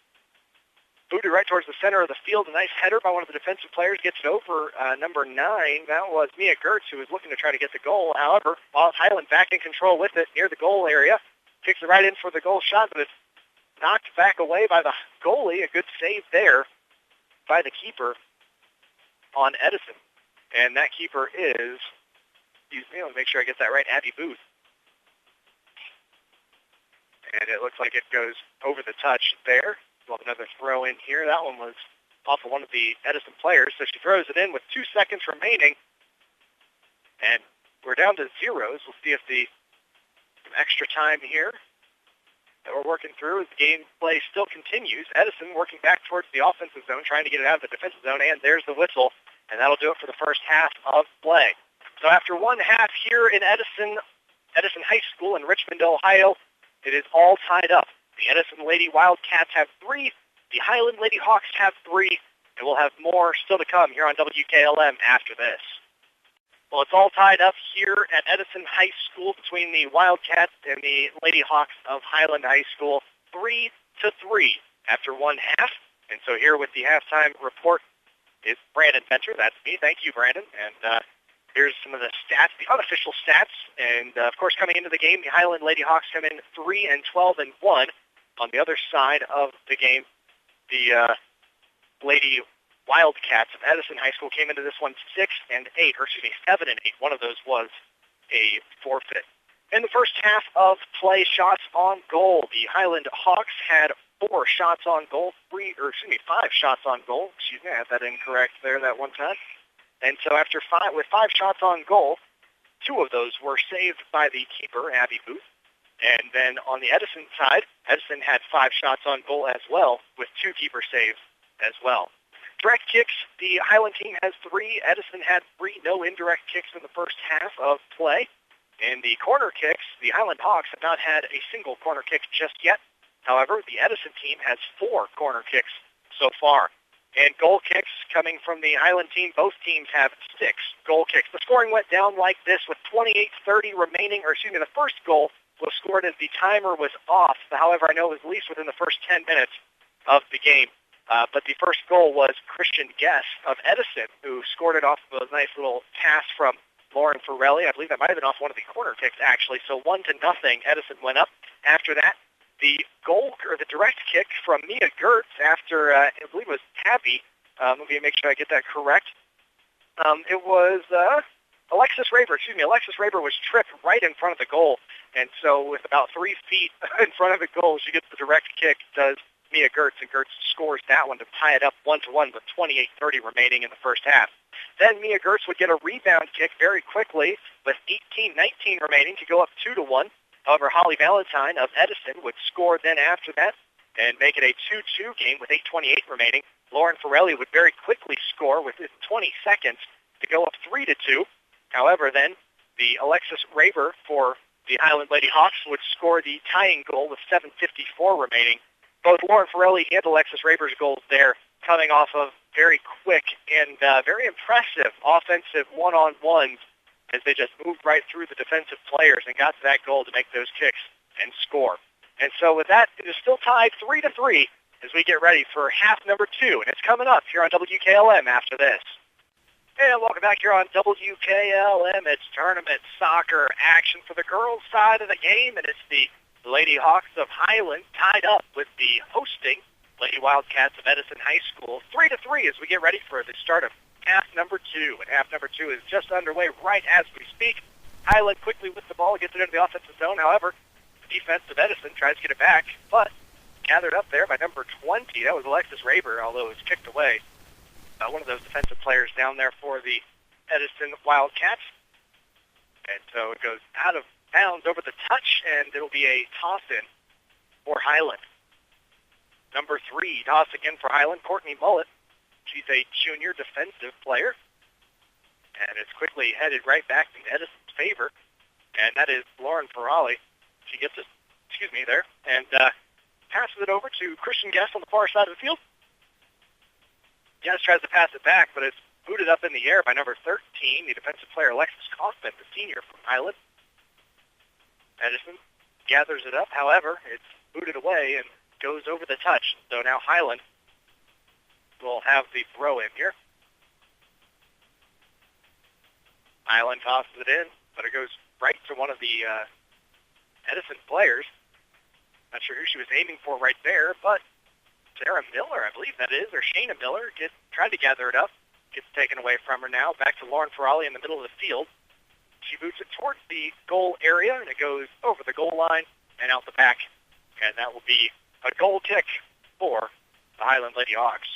booted right towards the center of the field. A nice header by one of the defensive players. Gets it over number 9. That was Mia Gertz, who was looking to try to get the goal. However, Hiland back in control with it near the goal area. Kicks it right in for the goal shot, but it's knocked back away by the goalie. A good save there by the keeper on Edison. And that keeper is, excuse me, let me make sure I get that right, Abby Booth. And it looks like it goes over the touch there. We'll have another throw in here. That one was off of one of the Edison players. So she throws it in with 2 seconds remaining. And we're down to zeros. We'll see if some extra time here that we're working through as the gameplay still continues. Edison working back towards the offensive zone, trying to get it out of the defensive zone, and there's the whistle, and that'll do it for the first half of play. So after one half here in Edison High School in Richmond, Ohio, it is all tied up. The Edison Lady Wildcats have 3, the Hiland Lady Hawks have 3, and we'll have more still to come here on WKLM after this. Well, it's all tied up here at Edison High School between the Wildcats and the Lady Hawks of Hiland High School, 3-3 after one half. And so here with the halftime report is Brandon Venter. That's me. Thank you, Brandon. And here's some of the stats, the unofficial stats. And, of course, coming into the game, the Hiland Lady Hawks come in 3-12-1. On the other side of the game, the Lady Wildcats of Edison High School came into this one 6-8, or excuse me, 7-8. One of those was a forfeit. In the first half of play, shots on goal, the Hiland Hawks had 4 shots on goal, 5 shots on goal. Excuse me, I had that incorrect there that one time. And so after 5 shots on goal, 2 of those were saved by the keeper, Abby Booth. And then on the Edison side, Edison had 5 shots on goal as well, with 2 keeper saves as well. Direct kicks, the Hiland team has 3. Edison had 3. No indirect kicks in the first half of play. In the corner kicks, the Hiland Hawks have not had a single corner kick just yet. However, the Edison team has 4 corner kicks so far. And goal kicks coming from the Hiland team, both teams have 6 goal kicks. The scoring went down like this with 28:30 remaining, the first goal was scored as the timer was off. However, I know it was at least within the first 10 minutes of the game. But the first goal was Christian Guess of Edison, who scored it off of a nice little pass from Lauren Ferralli. I believe that might have been off one of the corner kicks, actually. So 1-0, Edison went up. After that, the direct kick from Mia Gertz after, I believe it was Tabby. Let me make sure I get that correct. It was Alexis Raber. Alexis Raber was tripped right in front of the goal. And so with about 3 feet in front of the goal, she gets the direct kick, does Mia Gertz, and Gertz scores that one to tie it up 1-1 with 28:30 remaining in the first half. Then Mia Gertz would get a rebound kick very quickly with 18:19 remaining to go up 2-1. However, Holly Valentine of Edison would score then after that and make it a 2-2 game with 8:28 remaining. Lauren Ferralli would very quickly score within 20 seconds to go up 3-2. However, then the Alexis Raber for the Hiland Lady Hawks would score the tying goal with 7:54 remaining. Both Lauren Ferralli and Alexis Raber's goals there coming off of very quick and very impressive offensive one-on-ones as they just moved right through the defensive players and got to that goal to make those kicks and score. And so with that, it is still tied 3-3 as we get ready for half number 2. And it's coming up here on WKLM after this. And welcome back here on WKLM. It's tournament soccer action for the girls' side of the game, and it's the Lady Hawks of Hiland tied up with the hosting Lady Wildcats of Edison High School. 3-3 as we get ready for the start of half number 2. And half number 2 is just underway right as we speak. Hiland quickly with the ball, gets it into the offensive zone. However, the defense of Edison tries to get it back, but gathered up there by number 20. That was Alexis Raber, although it was kicked away one of those defensive players down there for the Edison Wildcats. And so it goes out of bounds over the touch, and it'll be a toss-in for Hiland. Number 3, tossing in for Hiland, Courtney Mullet. She's a junior defensive player. And it's quickly headed right back in Edison's favor. And that is Lauren Ferralli. She gets it, there, and passes it over to Christian Guest on the far side of the field. Guest tries to pass it back, but it's booted up in the air by number 13, the defensive player Alexis Kaufman, the senior from Hiland. Edison gathers it up. However, it's booted away and goes over the touch. So now Hiland will have the throw in here. Hiland tosses it in, but it goes right to one of the Edison players. Not sure who she was aiming for right there, but Sarah Miller, I believe that is, or Shayna Miller, tried to gather it up. Gets taken away from her now. Back to Lauren Ferralli in the middle of the field. She boots it towards the goal area, and it goes over the goal line and out the back. And that will be a goal kick for the Hiland Lady Hawks.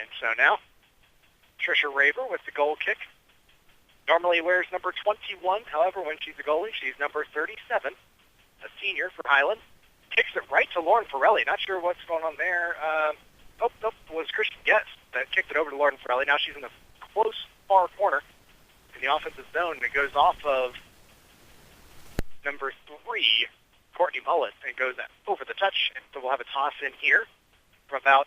And so now, Trisha Raver with the goal kick. Normally wears number 21. However, when she's a goalie, she's number 37, a senior for Hiland. Kicks it right to Lauren Ferralli. Not sure what's going on there. It was Christian Guest that kicked it over to Lauren Ferralli. Now she's in the close far corner in the offensive zone, and it goes off of number 3, Courtney Mullet, and goes over the touch. And so we'll have a toss in here from about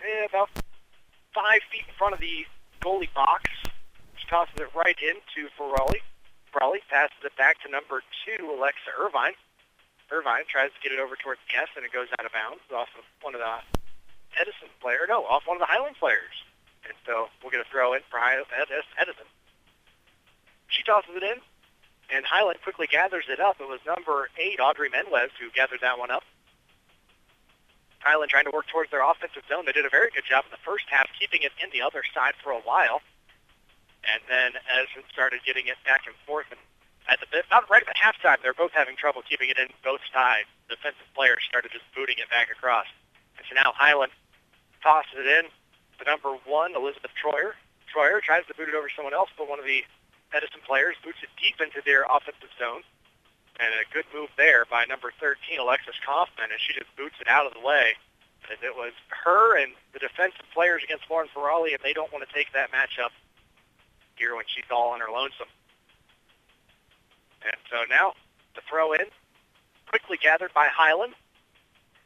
5 feet in front of the goalie box. She tosses it right into Ferralli. Ferralli passes it back to number 2, Alexa Irvine. Irvine tries to get it over towards Guest, and it goes out of bounds off of one of the off one of the Hiland players. And so we'll get a throw in for Edison. She tosses it in, and Hiland quickly gathers it up. It was number 8, Audrey Menwes, who gathered that one up. Hiland trying to work towards their offensive zone. They did a very good job in the first half, keeping it in the other side for a while. And then Edison started getting it back and forth. And about right at halftime, they're both having trouble keeping it in both sides. Defensive players started just booting it back across. And so now Hiland tosses it in to number 1, Elizabeth Troyer. Troyer tries to boot it over to someone else, but one of the Edison players boots it deep into their offensive zone. And a good move there by number 13, Alexis Kaufman, and she just boots it out of the way. And it was her and the defensive players against Lauren Ferralli, and they don't want to take that matchup here when she's all on her lonesome. And so now the throw in, quickly gathered by Hiland.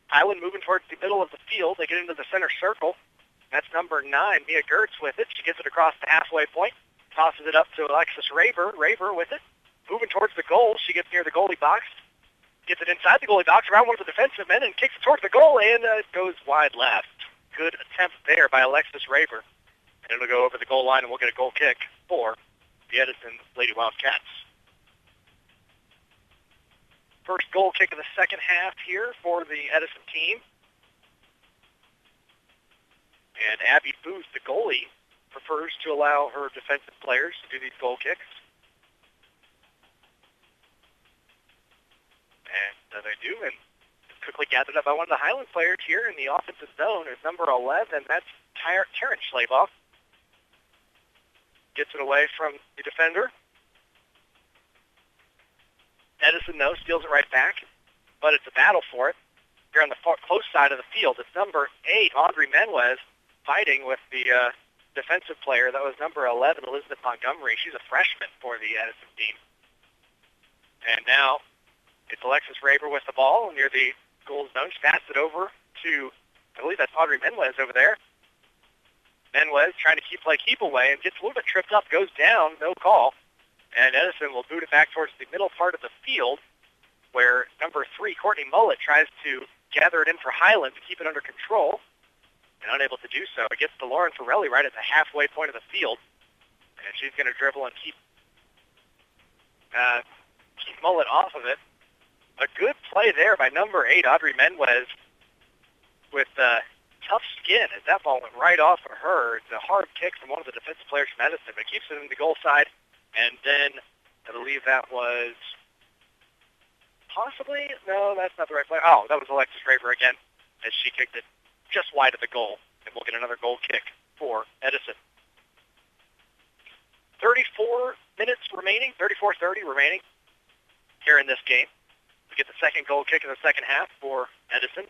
Hiland moving towards the middle of the field. They get into the center circle. That's number 9, Mia Gertz with it. She gets it across the halfway point, tosses it up to Alexis Raver. Raver with it. Moving towards the goal, she gets near the goalie box, gets it inside the goalie box around one of the defensive men and kicks it towards the goal, and it goes wide left. Good attempt there by Alexis Raver. And it'll go over the goal line, and we'll get a goal kick for the Edison Lady Wildcats. First goal kick of the second half here for the Edison team. And Abby Booth, the goalie, prefers to allow her defensive players to do these goal kicks. And they do, and quickly gathered up by one of the Hiland players here in the offensive zone is number 11, that's Terrence Schlavoff. Gets it away from the defender. Edison, though, steals it right back, but it's a battle for it. Here on the close side of the field, it's number 8, Audrey Menwes, fighting with the defensive player. That was number 11, Elizabeth Montgomery. She's a freshman for the Edison team. And now it's Alexis Raver with the ball near the goal zone. She passed it over to, I believe that's Audrey Menwes over there. Menwes trying to keep away and gets a little bit tripped up, goes down, no call. And Edison will boot it back towards the middle part of the field where number 3, Courtney Mullet, tries to gather it in for Hiland to keep it under control and unable to do so. It gets to Lauren Ferralli right at the halfway point of the field, and she's going to dribble and keep Mullet off of it. A good play there by number 8, Audrey Menwes, with tough skin as that ball went right off of her. It's a hard kick from one of the defensive players from Edison, but it keeps it in the goal side. And then I believe that was possibly. No, that's not the right play. Oh, that was Alexis Raver again, as she kicked it just wide of the goal. And we'll get another goal kick for Edison. 34 minutes remaining, 34:30 remaining here in this game. We get the second goal kick in the second half for Edison.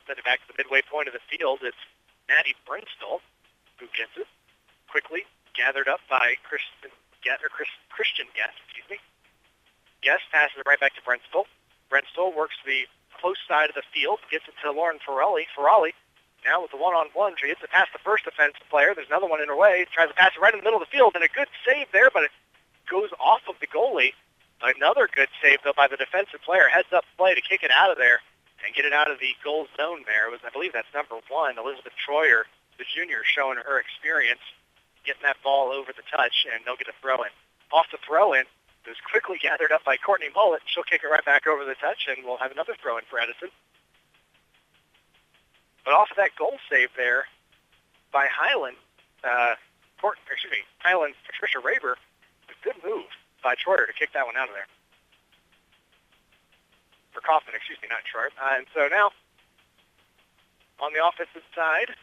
Send it back to the midway point of the field. It's Maddie Brinstall who gets it. Quickly gathered up by Christian Guest. Guest passes it right back to Brinstall. Brinstall works the close side of the field, gets it to Lauren Ferralli. Ferralli now with the one-on-one. She gets it past the first defensive player. There's another one in her way. Tries to pass it right in the middle of the field, and a good save there, but it goes off of the goalie. Another good save, though, by the defensive player. Heads-up play to kick it out of there and get it out of the goal zone there. I believe that's number 1, Elizabeth Troyer, the junior, showing her experience, getting that ball over the touch, and they'll get a throw-in. Off the throw-in, it was quickly gathered up by Courtney Mullet. She'll kick it right back over the touch, and we'll have another throw-in for Edison. But off of that goal save there by Hiland, Patricia Raber, a good move by Troyer to kick that one out of there. For Kaufman, not Troyer. And so now, on the offensive side,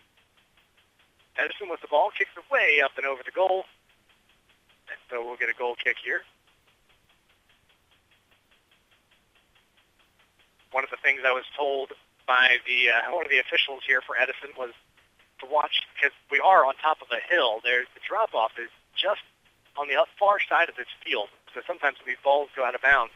Edison with the ball, kicks it way up and over the goal. And so we'll get a goal kick here. One of the things I was told by one of the officials here for Edison was to watch, because we are on top of a hill. The drop-off is just on the far side of this field. So sometimes when these balls go out of bounds,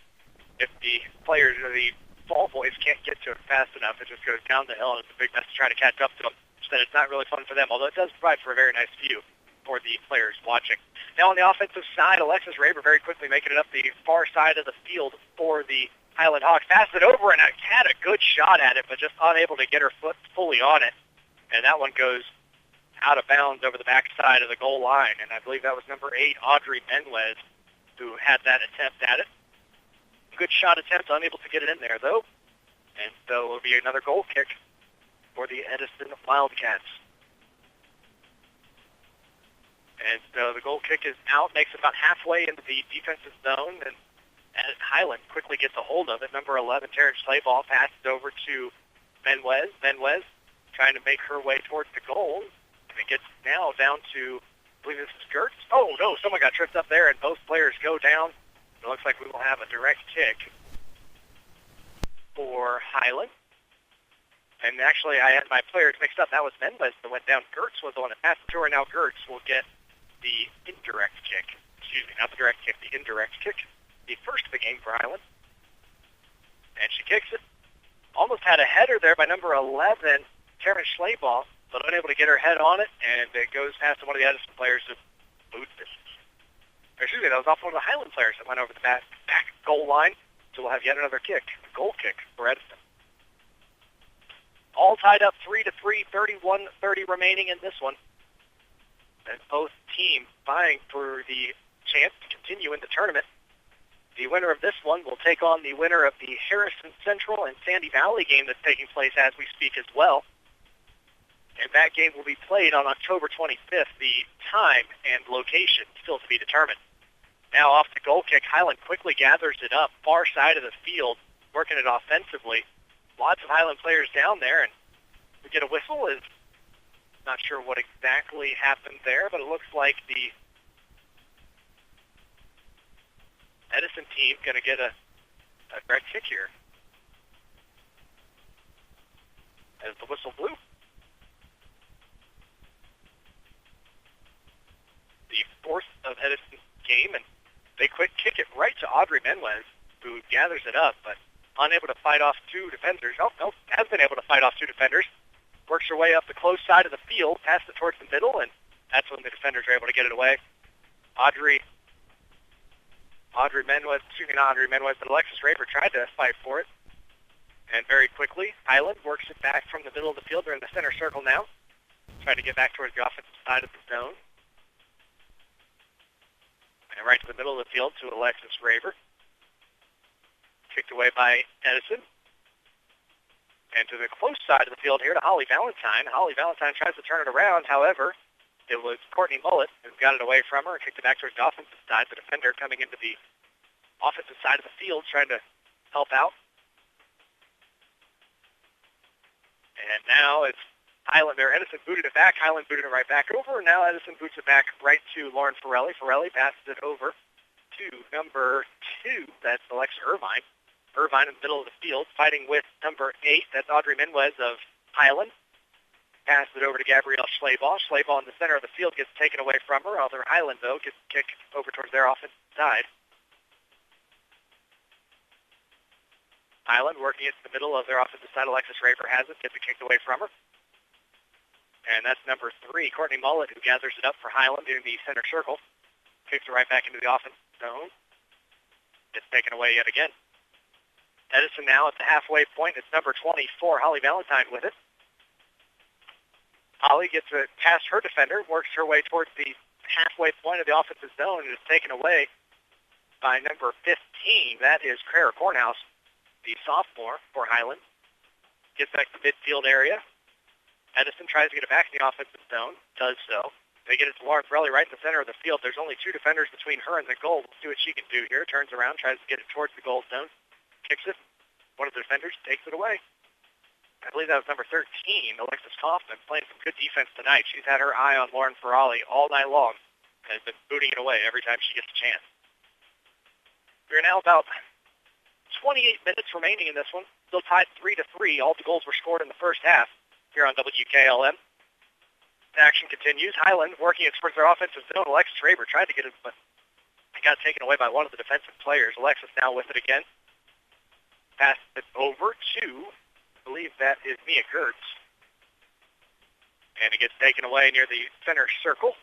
if the players or the ball boys can't get to it fast enough, it just goes down the hill, and it's a big mess to try to catch up to them. So it's not really fun for them, although it does provide for a very nice view for the players watching. Now on the offensive side, Alexis Raber very quickly making it up the far side of the field for the Hiland Hawks. Passed it over and had a good shot at it, but just unable to get her foot fully on it. And that one goes out of bounds over the backside of the goal line. And I believe that was number 8, Audrey Menwez, who had that attempt at it. Good shot attempt, unable to get it in there, though. And so it'll be another goal kick for the Edison Wildcats. And so the goal kick is out, makes it about halfway into the defensive zone, and Hiland quickly gets a hold of it. Number 11, Terrence Slayball, passes over to Menwez. Menwez trying to make her way towards the goal. And it gets now down to, I believe this is Gertz. Oh, no, someone got tripped up there, and both players go down. It looks like we will have a direct kick for Hiland. And actually, I had my players mixed up. That was Menwez that went down. Gertz was the one that passed it to her. Now Gertz will get the indirect kick. Excuse me, not the direct kick, the indirect kick. The first of the game for Hiland. And she kicks it. Almost had a header there by number 11, Terrence Schleybaugh, but unable to get her head on it, and it goes past one of the Edison players who boots it. Excuse me, that was off one of the Hiland players that went over the back goal line, so we'll have yet another kick, a goal kick for Edison. All tied up 3-3, 31-30 remaining in this one. And both teams vying for the chance to continue in the tournament. The winner of this one will take on the winner of the Harrison Central and Sandy Valley game that's taking place as we speak as well. And that game will be played on October 25th. The time and location still to be determined. Now off the goal kick, Hiland quickly gathers it up, far side of the field, working it offensively. Lots of Hiland players down there, and we get a whistle. Is not sure what exactly happened there, but it looks like the Edison team going to get a direct kick here. As the whistle blew. The fourth of Edison's game, and they quick kick it right to Audrey Menwez, who gathers it up, but unable to fight off two defenders. Has been able to fight off two defenders. Works her way up the close side of the field, passes it towards the middle, and that's when the defenders are able to get it away. Audrey Menwez, but Alexis Raber tried to fight for it. And very quickly, Hiland works it back from the middle of the field. They're in the center circle now. Trying to get back towards the offensive side of the zone. And right to the middle of the field to Alexis Raber. Kicked away by Edison. And to the close side of the field here to Holly Valentine. Holly Valentine tries to turn it around. However, it was Courtney Mullet who got it away from her and kicked it back towards the offensive side. The defender coming into the offensive side of the field trying to help out. And now it's Edison booted it back. Hiland booted it right back over. And now Edison boots it back right to Lauren Ferralli. Ferralli passes it over to number 2. That's Alexa Irvine. Irvine in the middle of the field, fighting with number 8. That's Audrey Minwez of Hiland. Passes it over to Gabrielle Schleybaugh. Schleybaugh in the center of the field gets taken away from her. Although Hiland, though, gets kicked over towards their offensive side. Hiland working it to the middle of their offensive side. Alexis Raver has it, gets it kicked away from her. And that's number 3, Courtney Mullet, who gathers it up for Hiland in the center circle. Kicks it right back into the offensive zone. It's taken away yet again. Edison now at the halfway point. It's number 24, Holly Valentine, with it. Holly gets it past her defender, works her way towards the halfway point of the offensive zone, and is taken away by number 15. That is Claire Cornhouse, the sophomore for Hiland. Gets back to the midfield area. Edison tries to get it back in the offensive zone, does so. They get it to Lauren Ferralli right in the center of the field. There's only 2 defenders between her and the goal. We'll see what she can do here. Turns around, tries to get it towards the goal zone. Kicks it. One of the defenders takes it away. I believe that was number 13, Alexis Kaufman, playing some good defense tonight. She's had her eye on Lauren Ferralli all night long and has been booting it away every time she gets a chance. We're now about 28 minutes remaining in this one. Still tied 3-3. All the goals were scored in the first half here on WKLM. The action continues. Hiland working it towards their offensive zone. Alexis Raver tried to get it, but it got taken away by one of the defensive players. Alexis now with it again. Passes it over to, I believe that is Mia Gertz. And it gets taken away near the center circle.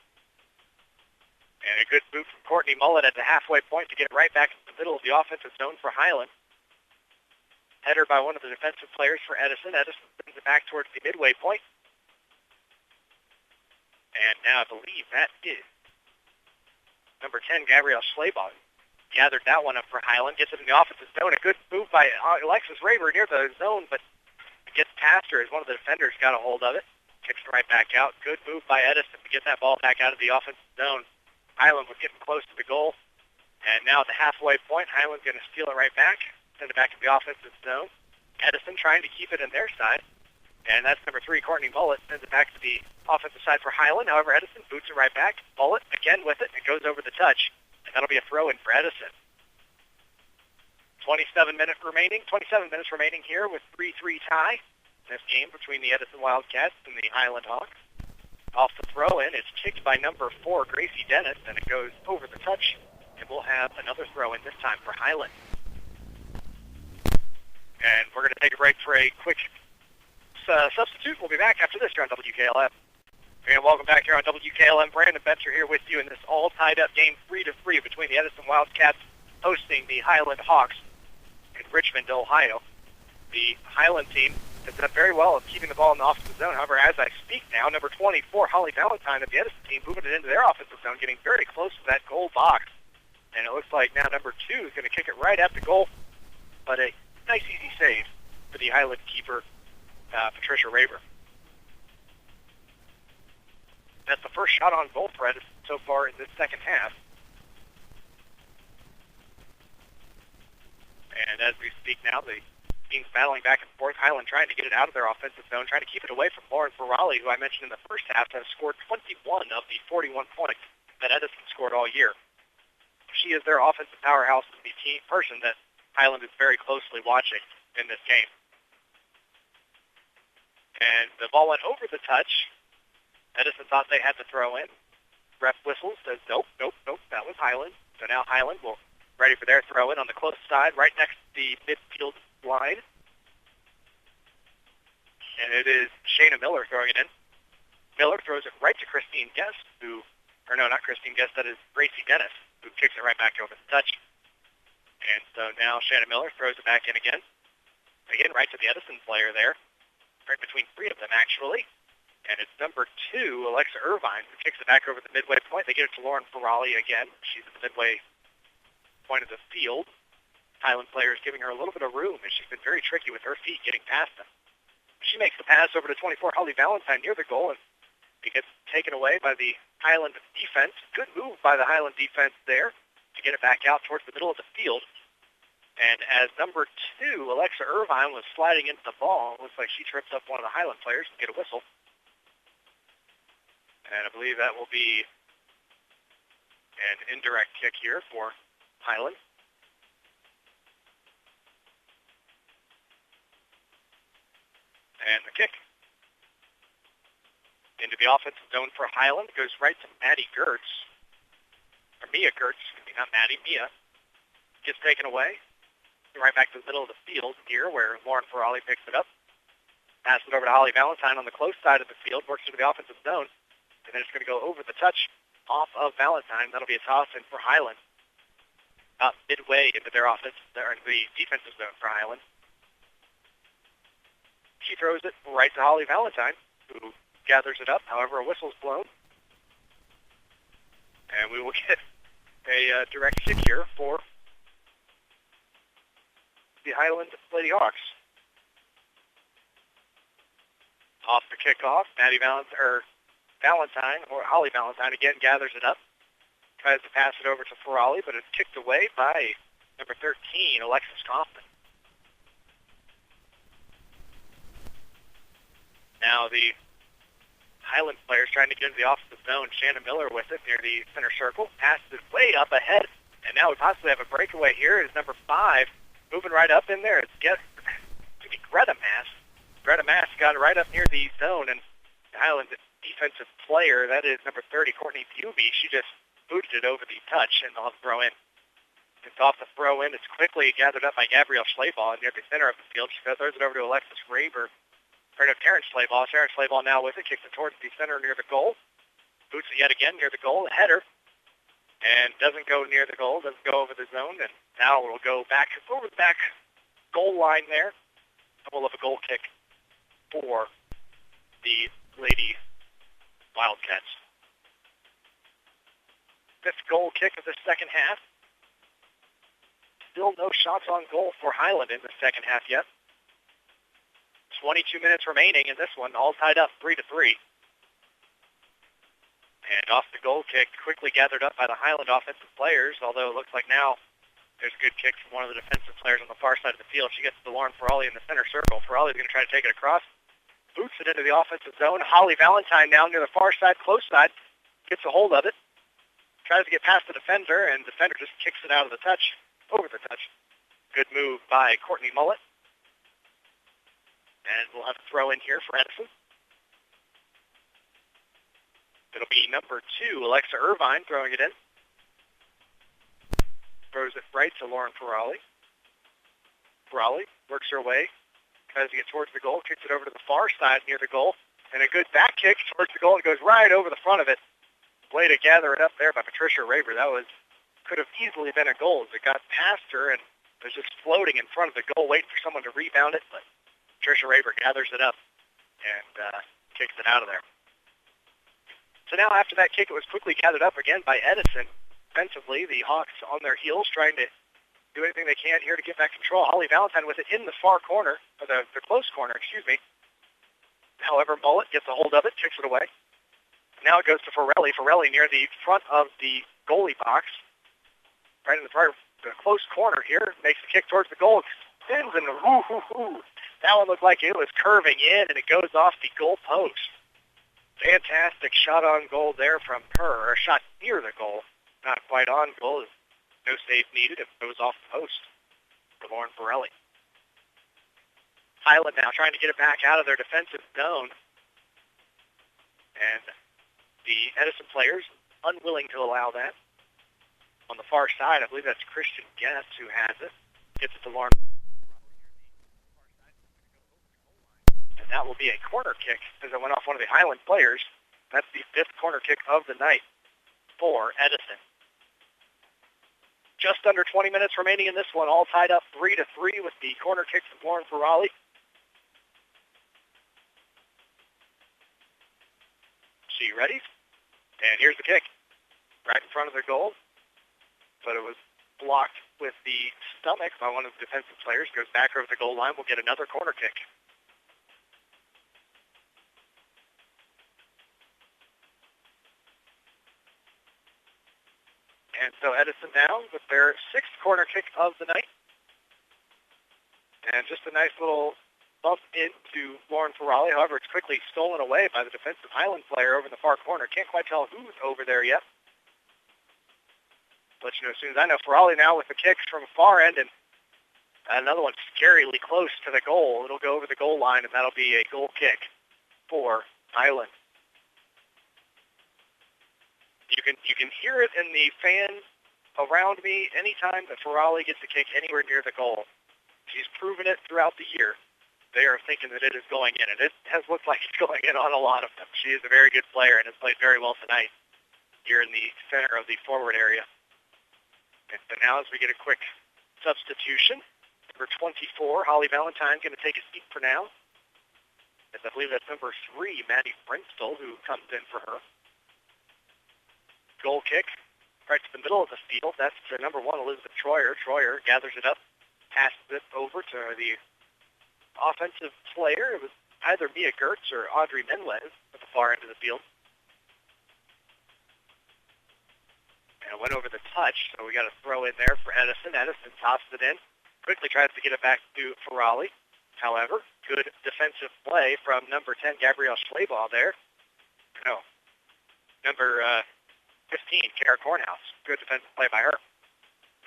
And a good boot from Courtney Mullet at the halfway point to get it right back in the middle of the offensive zone for Hiland. Header by one of the defensive players for Edison. Edison brings it back towards the midway point. And now I believe that is number 10, Gabrielle Schleybaugh. Gathered that one up for Hiland. Gets it in the offensive zone. A good move by Alexis Raver near the zone, but it gets past her as one of the defenders got a hold of it. Kicks it right back out. Good move by Edison to get that ball back out of the offensive zone. Hiland was getting close to the goal. And now at the halfway point, Hiland's going to steal it right back. Send it back to the offensive zone. Edison trying to keep it in their side. And that's number 3, Courtney Mullet, sends it back to the offensive side for Hiland. However, Edison boots it right back. Mullet again with it, and it goes over the touch. And that'll be a throw-in for Edison. 27 minutes remaining here with 3-3 tie in this game between the Edison Wildcats and the Hiland Hawks. Off the throw-in, it's kicked by number 4, Gracie Dennis, and it goes over the touch. And we'll have another throw-in this time for Hiland. And we're going to take a break for a quick substitute. We'll be back after this here on WKLM. And welcome back here on WKLM. Brandon Betcher here with you in this all-tied-up game 3-3 between the Edison Wildcats hosting the Hiland Hawks in Richmond, Ohio. The Hiland team has done very well at keeping the ball in the offensive zone. However, as I speak now, number 24, Holly Valentine of the Edison team, moving it into their offensive zone, getting very close to that goal box. And it looks like now number 2 is going to kick it right at the goal. But a nice, easy save for the Hiland keeper, Patricia Raver. That's the first shot on goal for Edison so far in this second half. And as we speak now, the team's battling back and forth. Hiland trying to get it out of their offensive zone, trying to keep it away from Lauren Ferralli, who I mentioned in the first half has scored 21 of the 41 points that Edison scored all year. She is their offensive powerhouse and the team person that Hiland is very closely watching in this game. And the ball went over the touch. Edison thought they had to throw in. Ref whistles, says nope, that was Hiland. So now Hiland will ready for their throw in on the close side, right next to the midfield line. And it is Shayna Miller throwing it in. Miller throws it right to Christine Guest, not Christine Guest, that is Gracie Dennis, who kicks it right back over the touch. And so now Shayna Miller throws it back in again. Again, right to the Edison player there. Right between 3 of them, actually. And it's number 2, Alexa Irvine, who kicks it back over the midway point. They get it to Lauren Ferralli again. She's at the midway point of the field. Hiland player is giving her a little bit of room, and she's been very tricky with her feet getting past them. She makes the pass over to 24, Holly Valentine, near the goal, and it gets taken away by the Hiland defense. Good move by the Hiland defense there to get it back out towards the middle of the field. And as number 2, Alexa Irvine, was sliding into the ball, it looks like she tripped up one of the Highland players and get a whistle. And I believe that will be an indirect kick here for Highland. And the kick into the offensive zone for Highland goes right to Maddie Gertz. Or Mia Gertz, not Maddie, Mia. Gets taken away. Right back to the middle of the field here where Lauren Ferralli picks it up. Passes it over to Holly Valentine on the close side of the field, works into the offensive zone. And then it's going to go over the touch off of Valentine. That'll be a toss in for Highland. About midway into their offense, or the defensive zone for Highland. She throws it right to Holly Valentine, who gathers it up. However, a whistle's blown. And we will get a direct kick here for the Highland Lady Hawks. Off the kickoff, Valentine, or Holly Valentine again, gathers it up. Tries to pass it over to Ferralli, but it's kicked away by number 13, Alexis Kaufman. Now the Highland players trying to get into the offensive zone. Shannon Miller with it near the center circle. Passes it way up ahead. And now we possibly have a breakaway here. It's number 5 moving right up in there. It's Greta Mass. Greta Mass got right up near the zone. And the Highland defensive player, that is number 30, Courtney Buby, she just booted it over the touch, and they'll have to throw in. It's off the throw in. It's quickly gathered up by Gabrielle Schleyball near the center of the field. She throws it over to Alexis Raber. Terrence Schleyball. Terrence Schleyball now with it, kicks it towards the center near the goal. Boots it yet again near the goal, a header. And doesn't go near the goal, doesn't go over the zone. And now it'll go back over the back goal line there. We'll have a goal kick for the Lady Wildcats. 5th goal kick of the second half. Still no shots on goal for Highland in the second half yet. 22 minutes remaining in this one, all tied up 3-3. And off the goal kick, quickly gathered up by the Highland offensive players, although it looks like now there's a good kick from one of the defensive players on the far side of the field. She gets to Lauren Ferralli in the center circle. Ferralli's going to try to take it across. Boots it into the offensive zone. Holly Valentine down near the far side, close side, gets a hold of it. Tries to get past the defender, and the defender just kicks it out of the touch, over the touch. Good move by Courtney Mullet. And we'll have a throw in here for Edison. It'll be number 2, Alexa Irvine, throwing it in. Throws it right to Lauren Ferralli. Ferralli works her way, tries to get towards the goal, kicks it over to the far side near the goal, and a good back kick towards the goal. It goes right over the front of it. Way to gather it up there by Patricia Raber. That could have easily been a goal as it got past her and was just floating in front of the goal, waiting for someone to rebound it, but Patricia Raber gathers it up and kicks it out of there. So now after that kick, it was quickly gathered up again by Edison. Defensively, the Hawks on their heels trying to do anything they can here to get back control. Holly Valentine with it in the far corner, or the close corner, excuse me. However, Mullet gets a hold of it, kicks it away. Now it goes to Ferralli. Ferralli near the front of the goalie box, right in the close corner here, makes the kick towards the goal, spins, and that one looked like it was curving in, and it goes off the goal post. Fantastic shot on goal there from her, or shot near the goal. Not quite on goal. No save needed. It goes off the post for Lauren Ferralli. Highland now trying to get it back out of their defensive zone. And the Edison players unwilling to allow that. On the far side, I believe that's Christian Guest who has it. Gets it to Lauren. And that will be a corner kick as it went off one of the Highland players. That's the 5th corner kick of the night for Edison. Just under 20 minutes remaining in this one, all tied up 3-3 with the corner kick from Lauren Ferralli. She ready? And here's the kick. Right in front of the goal. But it was blocked with the stomach by one of the defensive players. Goes back over the goal line. We'll get another corner kick. And so Edison down with their 6th corner kick of the night. And just a nice little bump into Lauren Ferralli. However, it's quickly stolen away by the defensive Hiland player over in the far corner. Can't quite tell who's over there yet. Let you know as soon as I know. Ferralli now with the kick from far end, and another one scarily close to the goal. It'll go over the goal line, and that'll be a goal kick for Hiland. You can hear it in the fans around me anytime that Ferralli gets a kick anywhere near the goal. She's proven it throughout the year. They are thinking that it is going in, and it has looked like it's going in on a lot of them. She is a very good player and has played very well tonight here in the center of the forward area. And so now as we get a quick substitution, number 24, Holly Valentine, going to take a seat for now. As I believe that's number 3, Maddie Brinstall, who comes in for her. Goal kick right to the middle of the field. That's to number 1, Elizabeth Troyer. Troyer gathers it up, passes it over to the offensive player. It was either Mia Gertz or Audrey Menlez at the far end of the field. And it went over the touch, so we got a throw in there for Edison. Edison tosses it in, quickly tries to get it back to Ferralli. However, good defensive play from number 10, Gabrielle Schleybaugh there. No, number 15, Kara Kornhaus. Good defensive play by her.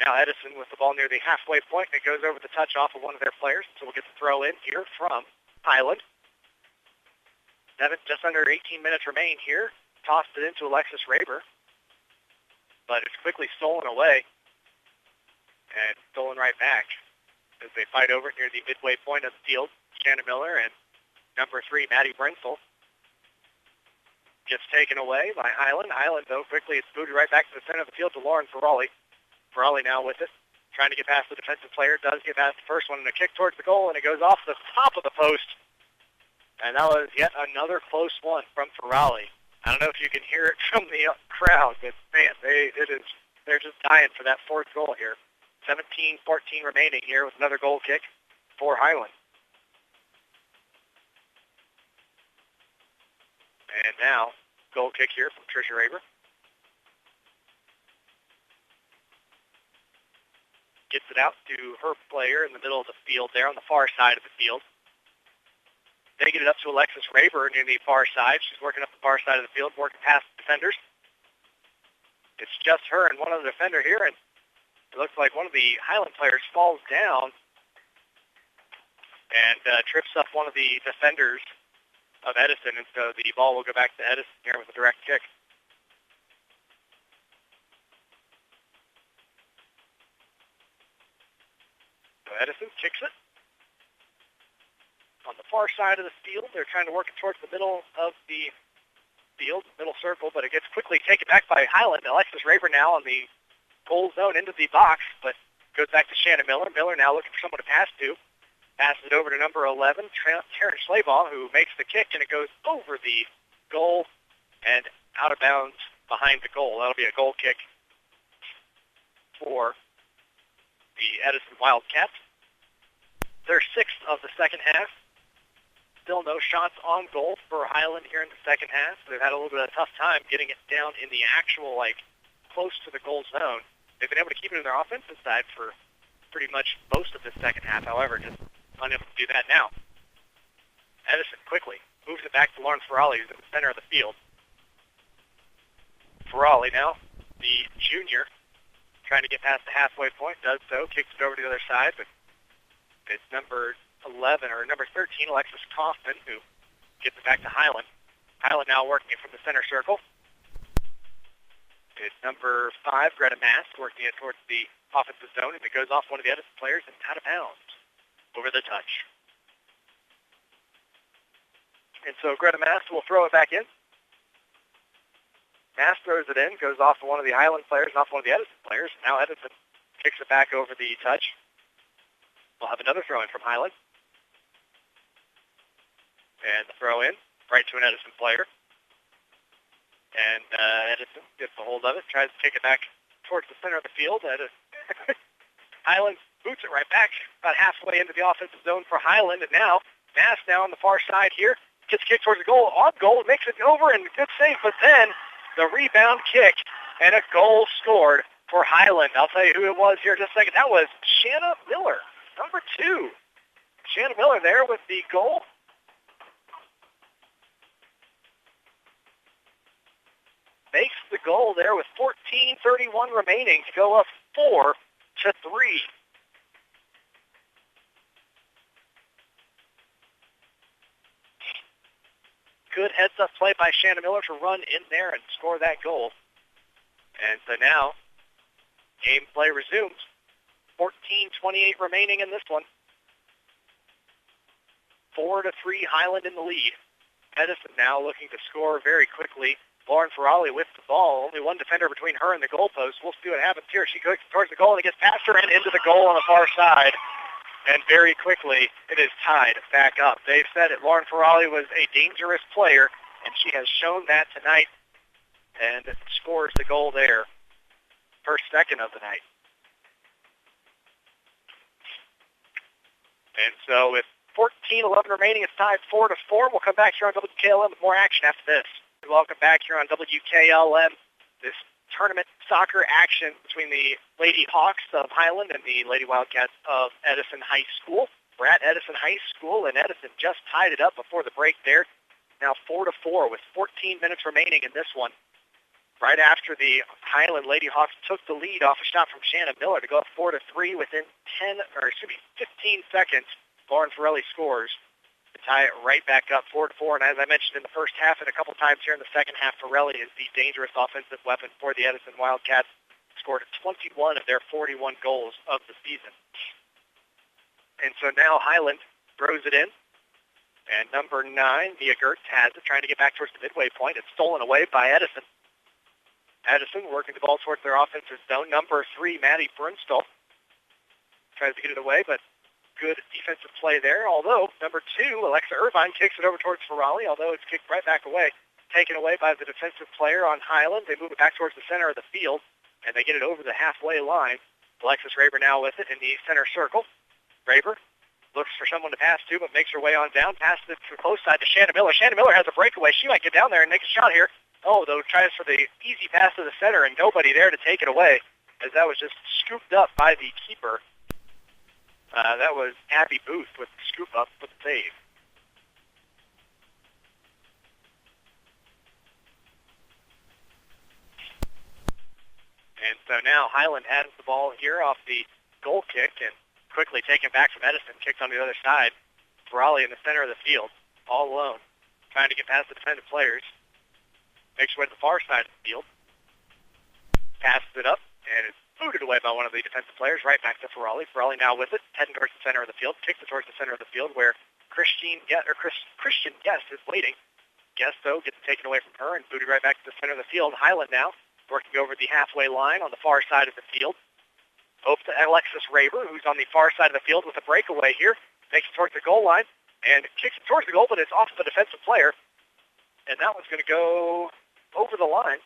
Now Edison with the ball near the halfway point, and it goes over the touch off of one of their players. So we'll get the throw in here from Hiland. Just under 18 minutes remain here. Tossed it into Alexis Raber. But it's quickly stolen away and stolen right back as they fight over it near the midway point of the field. Shannon Miller and number 3, Maddie Brinstall, gets taken away by Hiland. Hiland, though, quickly it's booted right back to the center of the field to Lauren Ferralli. Ferralli now with it, trying to get past the defensive player. Does get past the first one, and a kick towards the goal, and it goes off the top of the post. And that was yet another close one from Ferralli. I don't know if you can hear it from the crowd, but man, they're just dying for that fourth goal here. 17-14 remaining here with another goal kick for Hiland. And now, goal kick here from Tricia Raber. Gets it out to her player in the middle of the field there on the far side of the field. They get it up to Alexis Raber near the far side. She's working up the far side of the field, working past the defenders. It's just her and one other defender here, and it looks like one of the Hiland players falls down and trips up one of the defenders of Edison, and so the ball will go back to Edison here with a direct kick. So Edison kicks it. On the far side of the field, they're trying to work it towards the middle of the field, middle circle, but it gets quickly taken back by Hiland. Alexis Raber now on the goal zone into the box, but goes back to Shannon Miller. Miller now looking for someone to pass to. Passes it over to number 11, Taryn Schleybaugh, who makes the kick, and it goes over the goal and out of bounds behind the goal. That'll be a goal kick for the Edison Wildcats. Their 6th of the second half. Still no shots on goal for Hiland here in the second half. They've had a little bit of a tough time getting it down in the actual, close to the goal zone. They've been able to keep it in their offensive side for pretty much most of the second half, however, just unable to do that now. Edison quickly moves it back to Lauren Ferralli, who's in the center of the field. Ferralli now, the junior, trying to get past the halfway point, does so, kicks it over to the other side, but it's number 11, or number 13, Alexis Kaufman, who gets it back to Hiland. Hiland now working it from the center circle. It's number 5, Greta Mast, working it towards the offensive zone, and it goes off one of the Edison players and out of bounds over the touch. And so Greta Mast will throw it back in. Mast throws it in, goes off of one of the Hiland players and off one of the Edison players. Now Edison kicks it back over the touch. We'll have another throw in from Hiland. And the throw in, right to an Edison player. And Edison gets a hold of it, tries to kick it back towards the center of the field. Hiland boots it right back, about halfway into the offensive zone for Hiland. And now, Mast now on the far side here, gets kicked towards the goal, on goal, makes it over, and good save. But then the rebound kick and a goal scored for Hiland. I'll tell you who it was here in just a second. That was Shanna Miller, number 2. Shannon Miller there with the goal. Makes the goal there with 14:31 remaining to go up 4-3. Good heads-up play by Shannon Miller to run in there and score that goal. And so now, gameplay resumes. 14:28 remaining in this one. 4-3 Hiland in the lead. Edison now looking to score very quickly. Lauren Ferralli with the ball. Only one defender between her and the goalpost. We'll see what happens here. She goes towards the goal and it gets past her and into the goal on the far side. And very quickly, it is tied back up. They've said it. Lauren Ferralli was a dangerous player, and she has shown that tonight and scores the goal there. First second of the night. And so with 14:11 remaining, it's tied 4-4. We'll come back here on WKLM with more action after this. Welcome back here on WKLM. This tournament soccer action between the Lady Hawks of Hiland and the Lady Wildcats of Edison High School. We're at Edison High School, and Edison just tied it up before the break there. Now 4-4 with 14 minutes remaining in this one. Right after the Hiland Lady Hawks took the lead off a shot from Shannon Miller to go up 4-3 within 15 seconds, Lauren Ferralli scores to tie it right back up 4-4. And as I mentioned in the first half and a couple times here in the second half, Ferralli is the dangerous offensive weapon for the Edison Wildcats. Scored 21 of their 41 goals of the season. And so now Hiland throws it in. And number 9, Mia Gertz, has it, trying to get back towards the midway point. It's stolen away by Edison. Edison working the ball towards their offensive zone. Number 3, Maddie Brunstall, tries to get it away, but good defensive play there. Although, number 2, Alexa Irvine, kicks it over towards Ferralli, although it's kicked right back away. Taken away by the defensive player on Hiland. They move it back towards the center of the field, and they get it over the halfway line. Alexis Raber now with it in the center circle. Raber looks for someone to pass to, but makes her way on down. Passes it to the close side to Shannon Miller. Shannon Miller has a breakaway. She might get down there and make a shot here. Oh, though, tries for the easy pass to the center, and nobody there to take it away, as that was just scooped up by the keeper. That was Abby Booth with the scoop up with the save. And so now Hiland has the ball here off the goal kick and quickly taken back from Edison, kicked on the other side. Ferralli in the center of the field, all alone, trying to get past the defensive players. Makes her way to the far side of the field. Passes it up, and it's booted away by one of the defensive players, right back to Ferralli. Ferralli now with it, heading towards the center of the field, kicks it towards the center of the field where Christian Guest is waiting. Guest, though, gets taken away from her and booted right back to the center of the field. Hiland now working over the halfway line on the far side of the field. Over to Alexis Raber, who's on the far side of the field with a breakaway here. Makes it towards the goal line and kicks it towards the goal, but it's off the defensive player. And that one's going to go over the line.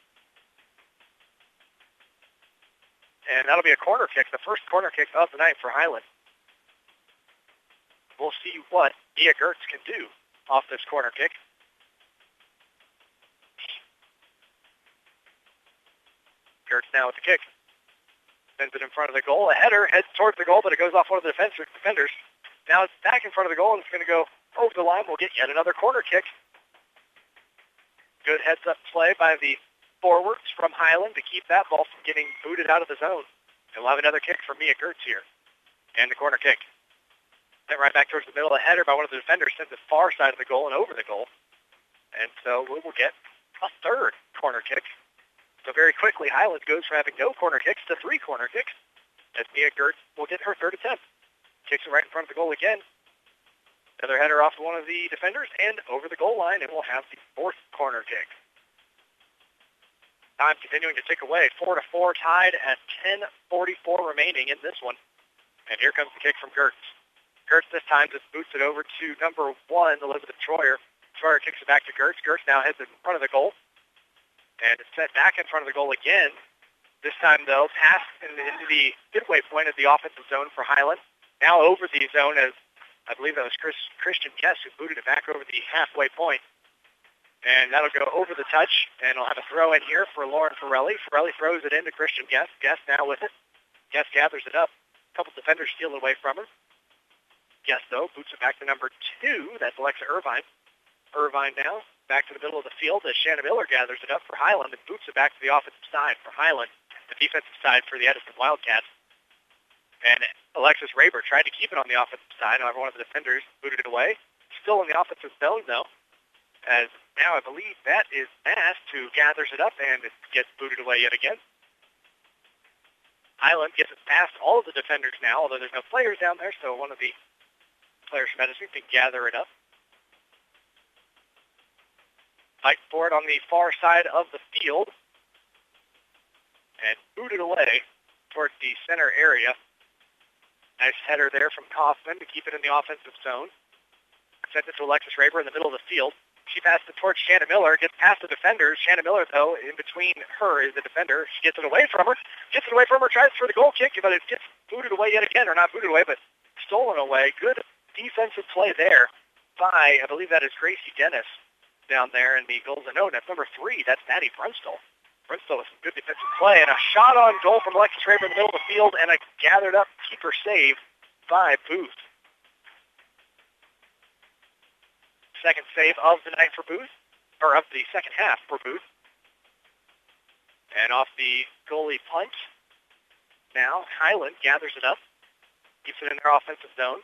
And that'll be a corner kick, the first corner kick of the night for Hiland. We'll see what Mia Gertz can do off this corner kick. Gertz now with the kick. Sends it in front of the goal. A header heads towards the goal, but it goes off one of the defenders. Now it's back in front of the goal, and it's going to go over the line. We'll get yet another corner kick. Good heads-up play by the forwards from Hiland to keep that ball from getting booted out of the zone. And we'll have another kick from Mia Gertz here. And the corner kick. Sent right back towards the middle. A header by one of the defenders sends it far side of the goal and over the goal. And so we will get a third corner kick. So very quickly, Hiland goes from having no corner kicks to 3 corner kicks, as Mia Gertz will get her third attempt. Kicks it right in front of the goal again. Another header off one of the defenders and over the goal line, and we'll have the fourth corner kick. Time continuing to tick away. 4-4 tied at 10:44 remaining in this one. And here comes the kick from Gertz. Gertz this time just boots it over to number 1, Elizabeth Troyer. Troyer kicks it back to Gertz. Gertz now heads in front of the goal. And it's set back in front of the goal again. This time, though, past into the midway point of the offensive zone for Hiland. Now over the zone as, I believe that was Christian Guest who booted it back over the halfway point. And that'll go over the touch, and we'll have a throw in here for Lauren Ferralli. Ferralli throws it into Christian Guest. Guest now with it. Guest gathers it up. A couple defenders steal it away from her. Yes, though. Boots it back to number 2. That's Alexa Irvine. Irvine now back to the middle of the field as Shanna Miller gathers it up for Hiland and boots it back to the offensive side for Hiland, the defensive side for the Edison Wildcats. And Alexis Raber tried to keep it on the offensive side. However, one of the defenders booted it away. Still in the offensive zone, though, as now I believe that is Mast who gathers it up and it gets booted away yet again. Hiland gets it past all of the defenders now, although there's no players down there, so one of the players from Edison can gather it up. Fight for it on the far side of the field and booted away towards the center area. Nice header there from Kaufman to keep it in the offensive zone. Sent it to Alexis Raber in the middle of the field. She passed it towards Shanna Miller, gets past the defenders. Shanna Miller, though, in between her is the defender. She gets it away from her. Tries for the goal kick, but it gets booted away yet again, or not booted away, but stolen away. Good defensive play there by, I believe that is Gracie Dennis down there in the goals and no, that's number 3. That's Maddie Brunstall. Brunstall with some good defensive play, and a shot on goal from Alexis Raber in the middle of the field, and a gathered up keeper save by Booth. Second save of the night for Booth, or of the second half for Booth. And off the goalie punch, now Hiland gathers it up, keeps it in their offensive zone.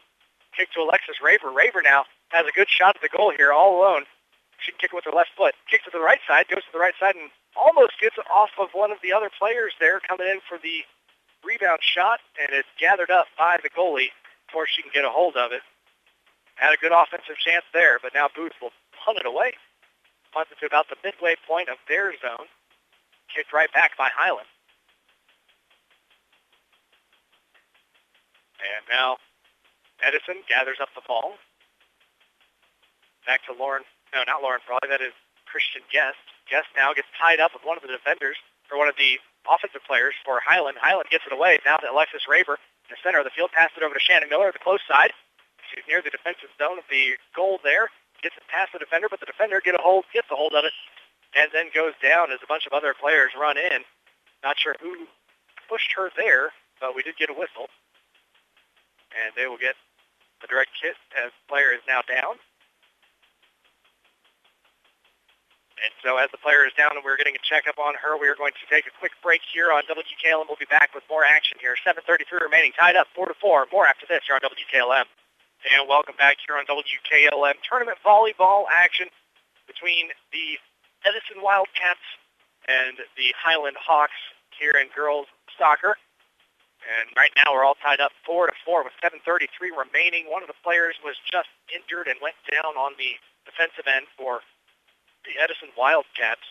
Kick to Alexis Raber. Raber now has a good shot at the goal here all alone. She can kick it with her left foot. Kicks to the right side, goes to the right side, and almost gets it off of one of the other players there coming in for the rebound shot, and it's gathered up by the goalie before she can get a hold of it. Had a good offensive chance there, but now Booth will punt it away. Punts it to about the midway point of their zone. Kicked right back by Hiland. And now Edison gathers up the ball. Back to Lauren Ferralli, that is Christian Guest. Guest now gets tied up with one of the defenders, or one of the offensive players for Hiland. Hiland gets it away. Now to Alexis Raber in the center of the field. Passed it over to Shannon Miller at the close side. She's near the defensive zone of the goal there. Gets it past the defender, but the defender gets a hold of it, and then goes down as a bunch of other players run in. Not sure who pushed her there, but we did get a whistle. And they will get the direct hit as the player is now down. And so as the player is down and we're getting a checkup on her, we are going to take a quick break here on WKLM. We'll be back with more action here. 7:33 remaining, tied up 4-4. More after this here on WKLM. And welcome back here on WKLM. Tournament volleyball action between the Edison Wildcats and the Hiland Hawks here in girls soccer. And right now we're all tied up 4-4 with 7:33 remaining. One of the players was just injured and went down on the defensive end for the Edison Wildcats.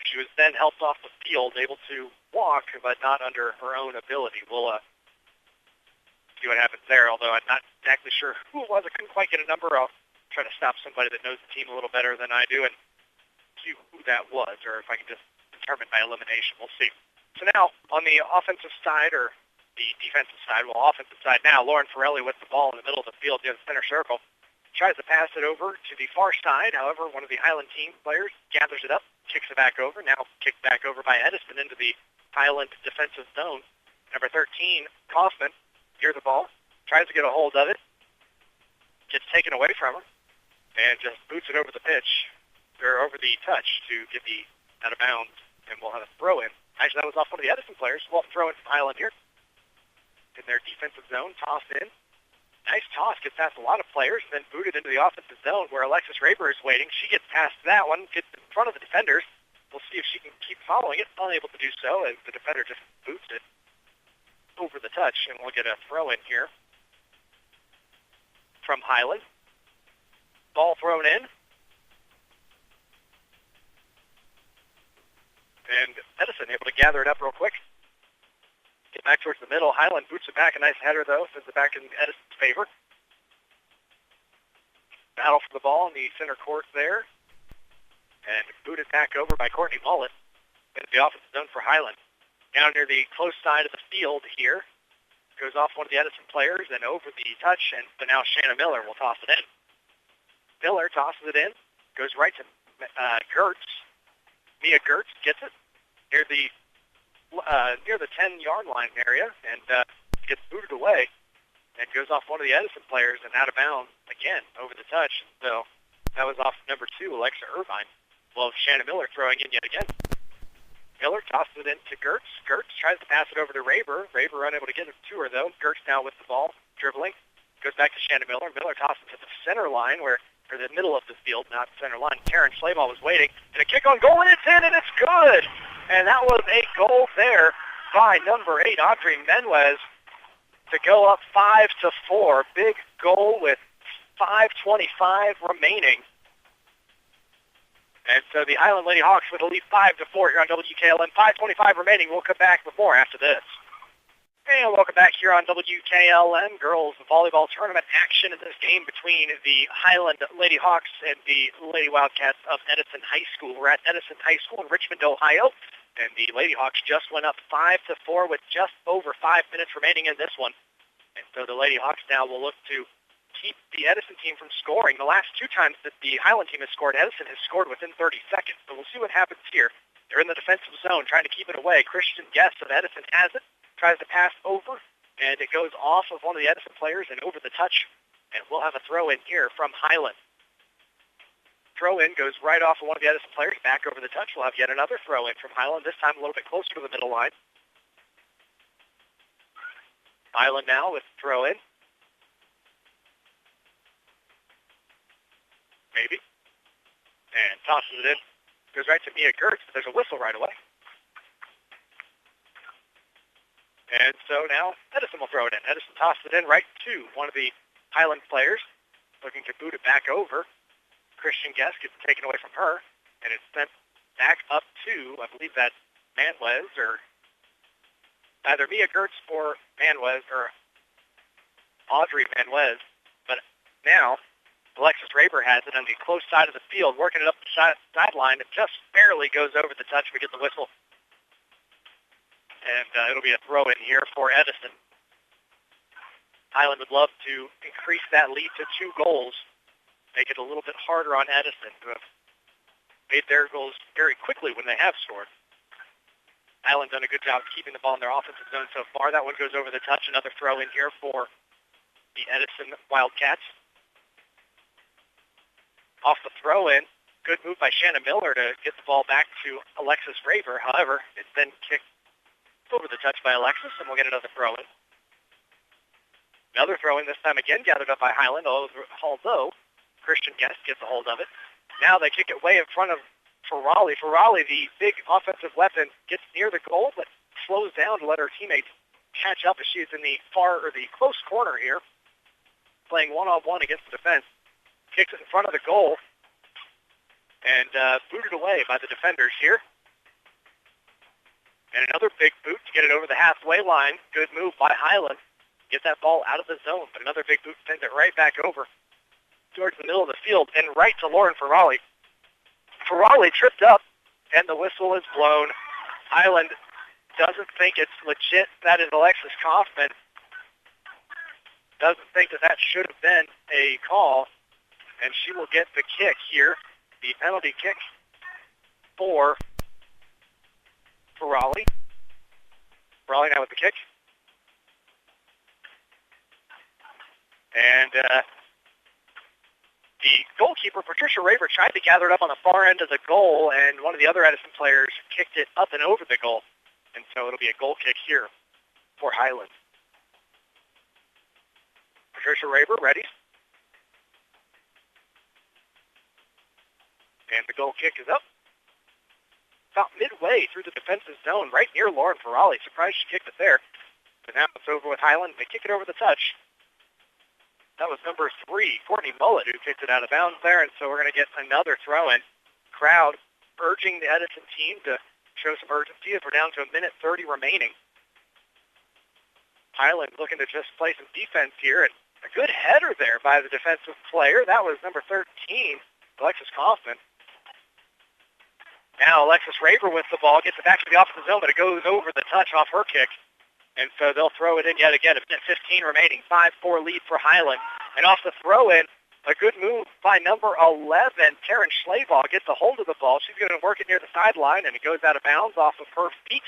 She was then helped off the field, able to walk, but not under her own ability. We'll see what happens there, although I'm not exactly sure who it was. I couldn't quite get a number. I'll try to stop somebody that knows the team a little better than I do and see who that was, or if I can just determine by elimination. We'll see. So now, on the offensive side, or the defensive side, offensive side now, Lauren Ferralli with the ball in the middle of the field near the center circle. Tries to pass it over to the far side. However, one of the Hiland team players gathers it up, kicks it back over. Now kicked back over by Edison into the Hiland defensive zone. Number 13, Kaufman, near the ball, tries to get a hold of it. Gets taken away from her and just boots it over the pitch, or over the touch to get the out of bounds, and we'll have a throw in. Actually, that was off one of the Edison players. We'll have a throw in from Hiland here. In their defensive zone, tossed in. Nice toss, gets past a lot of players, and then booted into the offensive zone where Alexis Raber is waiting. She gets past that one, gets in front of the defenders. We'll see if she can keep following it. Unable to do so, as the defender just boots it over the touch, and we'll get a throw in here from Hiland. Ball thrown in. And Edison able to gather it up real quick. Get back towards the middle. Hiland boots it back. A nice header, though. Sends it back in Edison's favor. Battle for the ball in the center court there. And booted back over by Courtney Mullet into the offensive zone for Hiland. Down near the close side of the field here. Goes off one of the Edison players and over the touch. And so now Shanna Miller will toss it in. Miller tosses it in. Goes right to Gertz. Mia Gertz gets it near the 10-yard line area and gets booted away and goes off one of the Edison players and out of bounds again over the touch. So that was off number 2, Alexa Irvine. Well, Shannon Miller throwing in yet again. Miller tosses it into Gertz. Gertz tries to pass it over to Raber. Raber unable to get it to her, though. Gertz now with the ball, dribbling. Goes back to Shannon Miller. Miller tosses it to the center line, or the middle of the field, not center line. Karen Schlaball was waiting. And a kick on goal, and it's in, and it's good! And that was a goal there by number 8, Audrey Menwez, to go up 5-4. Big goal with 5:25 remaining. And so the Highland Lady Hawks with a lead 5-4 here on WKLM. 5:25 remaining. We'll come back with more after this. And welcome back here on WKLM. Girls volleyball tournament action in this game between the Highland Lady Hawks and the Lady Wildcats of Edison High School. We're at Edison High School in Richmond, Ohio. And the Lady Hawks just went up 5-4 with just over 5 minutes remaining in this one. And so the Lady Hawks now will look to keep the Edison team from scoring. The last 2 times that the Highland team has scored, Edison has scored within 30 seconds. So we'll see what happens here. They're in the defensive zone trying to keep it away. Christian Guest of Edison has it, tries to pass over, and it goes off of one of the Edison players and over the touch. And we'll have a throw in here from Highland. Throw-in goes right off of one of the Edison players, back over the touch. We'll have yet another throw-in from Highland, this time a little bit closer to the middle line. Highland now with throw-in. Maybe. And tosses it in. Goes right to Mia Gertz, but there's a whistle right away. And so now Edison will throw it in. Edison tosses it in right to one of the Highland players, looking to boot it back over. Christian Guest gets taken away from her, and it's sent back up to, I believe that's Manwez, or either Mia Gertz or Manwez, or Audrey Manwez. But now Alexis Raber has it on the close side of the field, working it up the sideline. It just barely goes over the touch. We get the whistle. And it'll be a throw-in here for Edison. Highland would love to increase that lead to 2 goals, make it a little bit harder on Edison, who have made their goals very quickly when they have scored. Highland's done a good job keeping the ball in their offensive zone so far. That one goes over the touch. Another throw-in here for the Edison Wildcats. Off the throw-in, good move by Shannon Miller to get the ball back to Alexis Raver. However, it's then kicked over the touch by Alexis, and we'll get another throw-in. Another throw-in, this time again gathered up by Highland, although Christian Guest gets a hold of it. Now they kick it way in front of Ferralli. Ferralli, the big offensive weapon, gets near the goal, but slows down to let her teammates catch up as she's in the close corner here, playing one-on-one against the defense. Kicks it in front of the goal, and booted away by the defenders here. And another big boot to get it over the halfway line. Good move by Highland. Get that ball out of the zone, but another big boot sends it right back over towards the middle of the field and right to Lauren Ferralli. Ferralli tripped up, and the whistle is blown. Highland doesn't think it's legit. That is Alexis Kaufman. Doesn't think that should have been a call, and she will get the kick here, the penalty kick for Ferralli. Ferralli now with the kick. And the goalkeeper, Patricia Raver, tried to gather it up on the far end of the goal, and one of the other Edison players kicked it up and over the goal. And so it'll be a goal kick here for Highland. Patricia Raver ready. And the goal kick is up. About midway through the defensive zone, right near Lauren Ferralli. Surprised she kicked it there. But now it's over with Highland. They kick it over the touch. That was number 3, Courtney Mullet, who kicked it out of bounds there. And so we're going to get another throw-in. Crowd urging the Edison team to show some urgency as we're down to 1:30 remaining. Highland looking to just play some defense here. And a good header there by the defensive player. That was number 13, Alexis Kaufman. Now Alexis Raver with the ball, gets it back to the offensive zone, but it goes over the touch off her kick. And so they'll throw it in yet again. A minute 15 remaining, 5-4 lead for Highland. And off the throw-in, a good move by number 11, Karen Schlaball, gets a hold of the ball. She's going to work it near the sideline, and it goes out of bounds off of her feet.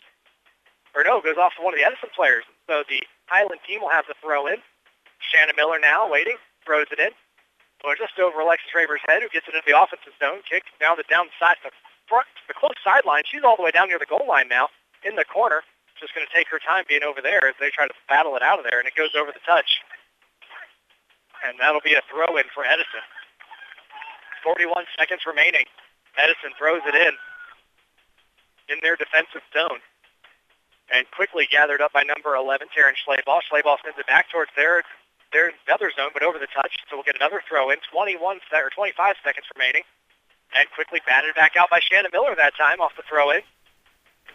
Or no, it goes off of one of the Edison players. So the Highland team will have the throw-in. Shannon Miller now waiting, throws it in. Well, just over Alexis Raver's head, who gets it into the offensive zone. Kick down the downside, the front, the close sideline. She's all the way down near the goal line now, in the corner. Just going to take her time being over there as they try to battle it out of there, and it goes over the touch. And that'll be a throw-in for Edison. 41 seconds remaining. Edison throws it in their defensive zone. And quickly gathered up by number 11, Taryn Schleybaugh. Schleybaugh sends it back towards their other zone, but over the touch, so we'll get another throw-in. 25 seconds remaining. And quickly batted back out by Shannon Miller that time off the throw-in.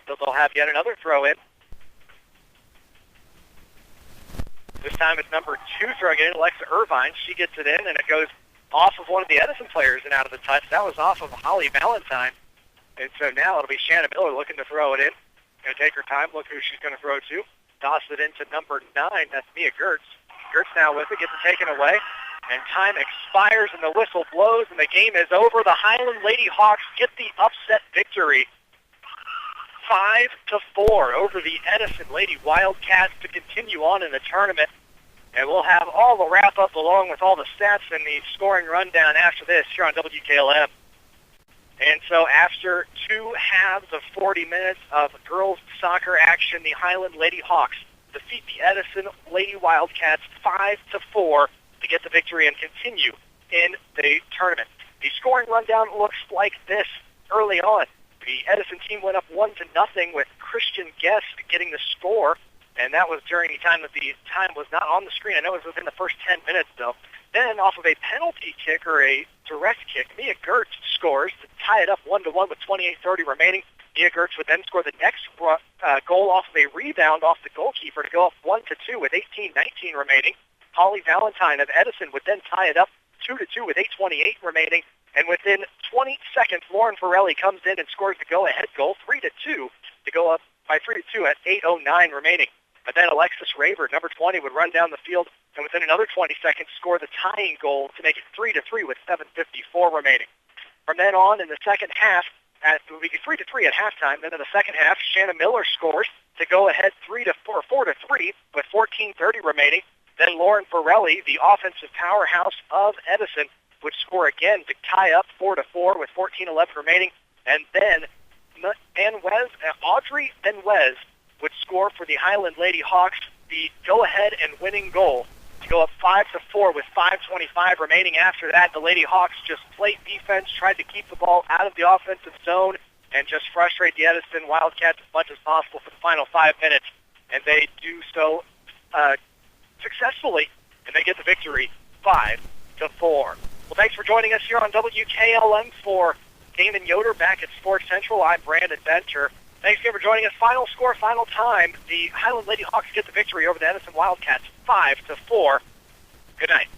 So they'll have yet another throw-in. This time it's number 2 throwing it in, Alexa Irvine. She gets it in, and it goes off of one of the Edison players and out of the touch. That was off of Holly Valentine. And so now it'll be Shannon Miller looking to throw it in. Going to take her time, look who she's going to throw to. Toss it into number 9. That's Mia Gertz. Gertz now with it, gets it taken away. And time expires, and the whistle blows, and the game is over. The Hiland Lady Hawks get the upset victory. 5-4 over the Edison Lady Wildcats to continue on in the tournament. And we'll have all the wrap-up along with all the stats and the scoring rundown after this here on WKLM. And so after 2 halves of 40 minutes of girls soccer action, the Hiland Lady Hawks defeat the Edison Lady Wildcats 5-4 to get the victory and continue in the tournament. The scoring rundown looks like this early on. The Edison team went up 1-0 with Christian Guest getting the score, and that was during the time that the time was not on the screen. I know it was within the first 10 minutes, though. Then, off of a penalty kick or a direct kick, Mia Gertz scores to tie it up 1-1 with 28:30 remaining. Mia Gertz would then score the next goal off of a rebound off the goalkeeper to go up 1-2 with 18:19 remaining. Holly Valentine of Edison would then tie it up 2-2 with 8:28 remaining. And within 20 seconds, Lauren Ferralli comes in and scores the go-ahead goal, 3-2, to go up by 3-2 at 8:09 remaining. But then Alexis Raver, number 20, would run down the field and within another 20 seconds score the tying goal to make it 3-3 with 7:54 remaining. From then on in the second half, it would be 3-3 at halftime. Then in the second half, Shannon Miller scores to go ahead 4-3 with 14:30 remaining. Then Lauren Ferralli, the offensive powerhouse of Edison, would score again to tie up 4-4 with 14:11 remaining. And then Audrey Benwez would score for the Hiland Lady Hawks the go-ahead and winning goal to go up 5-4 with 5:25 remaining. After that, the Lady Hawks just played defense, tried to keep the ball out of the offensive zone, and just frustrate the Edison Wildcats as much as possible for the final 5 minutes. And they do so successfully, and they get the victory 5-4. Well, thanks for joining us here on WKLM for Damon Yoder back at Sports Central. I'm Brandon Benter. Thanks again for joining us. Final score, final time. The Hiland Lady Hawks get the victory over the Edison Wildcats 5-4. Good night.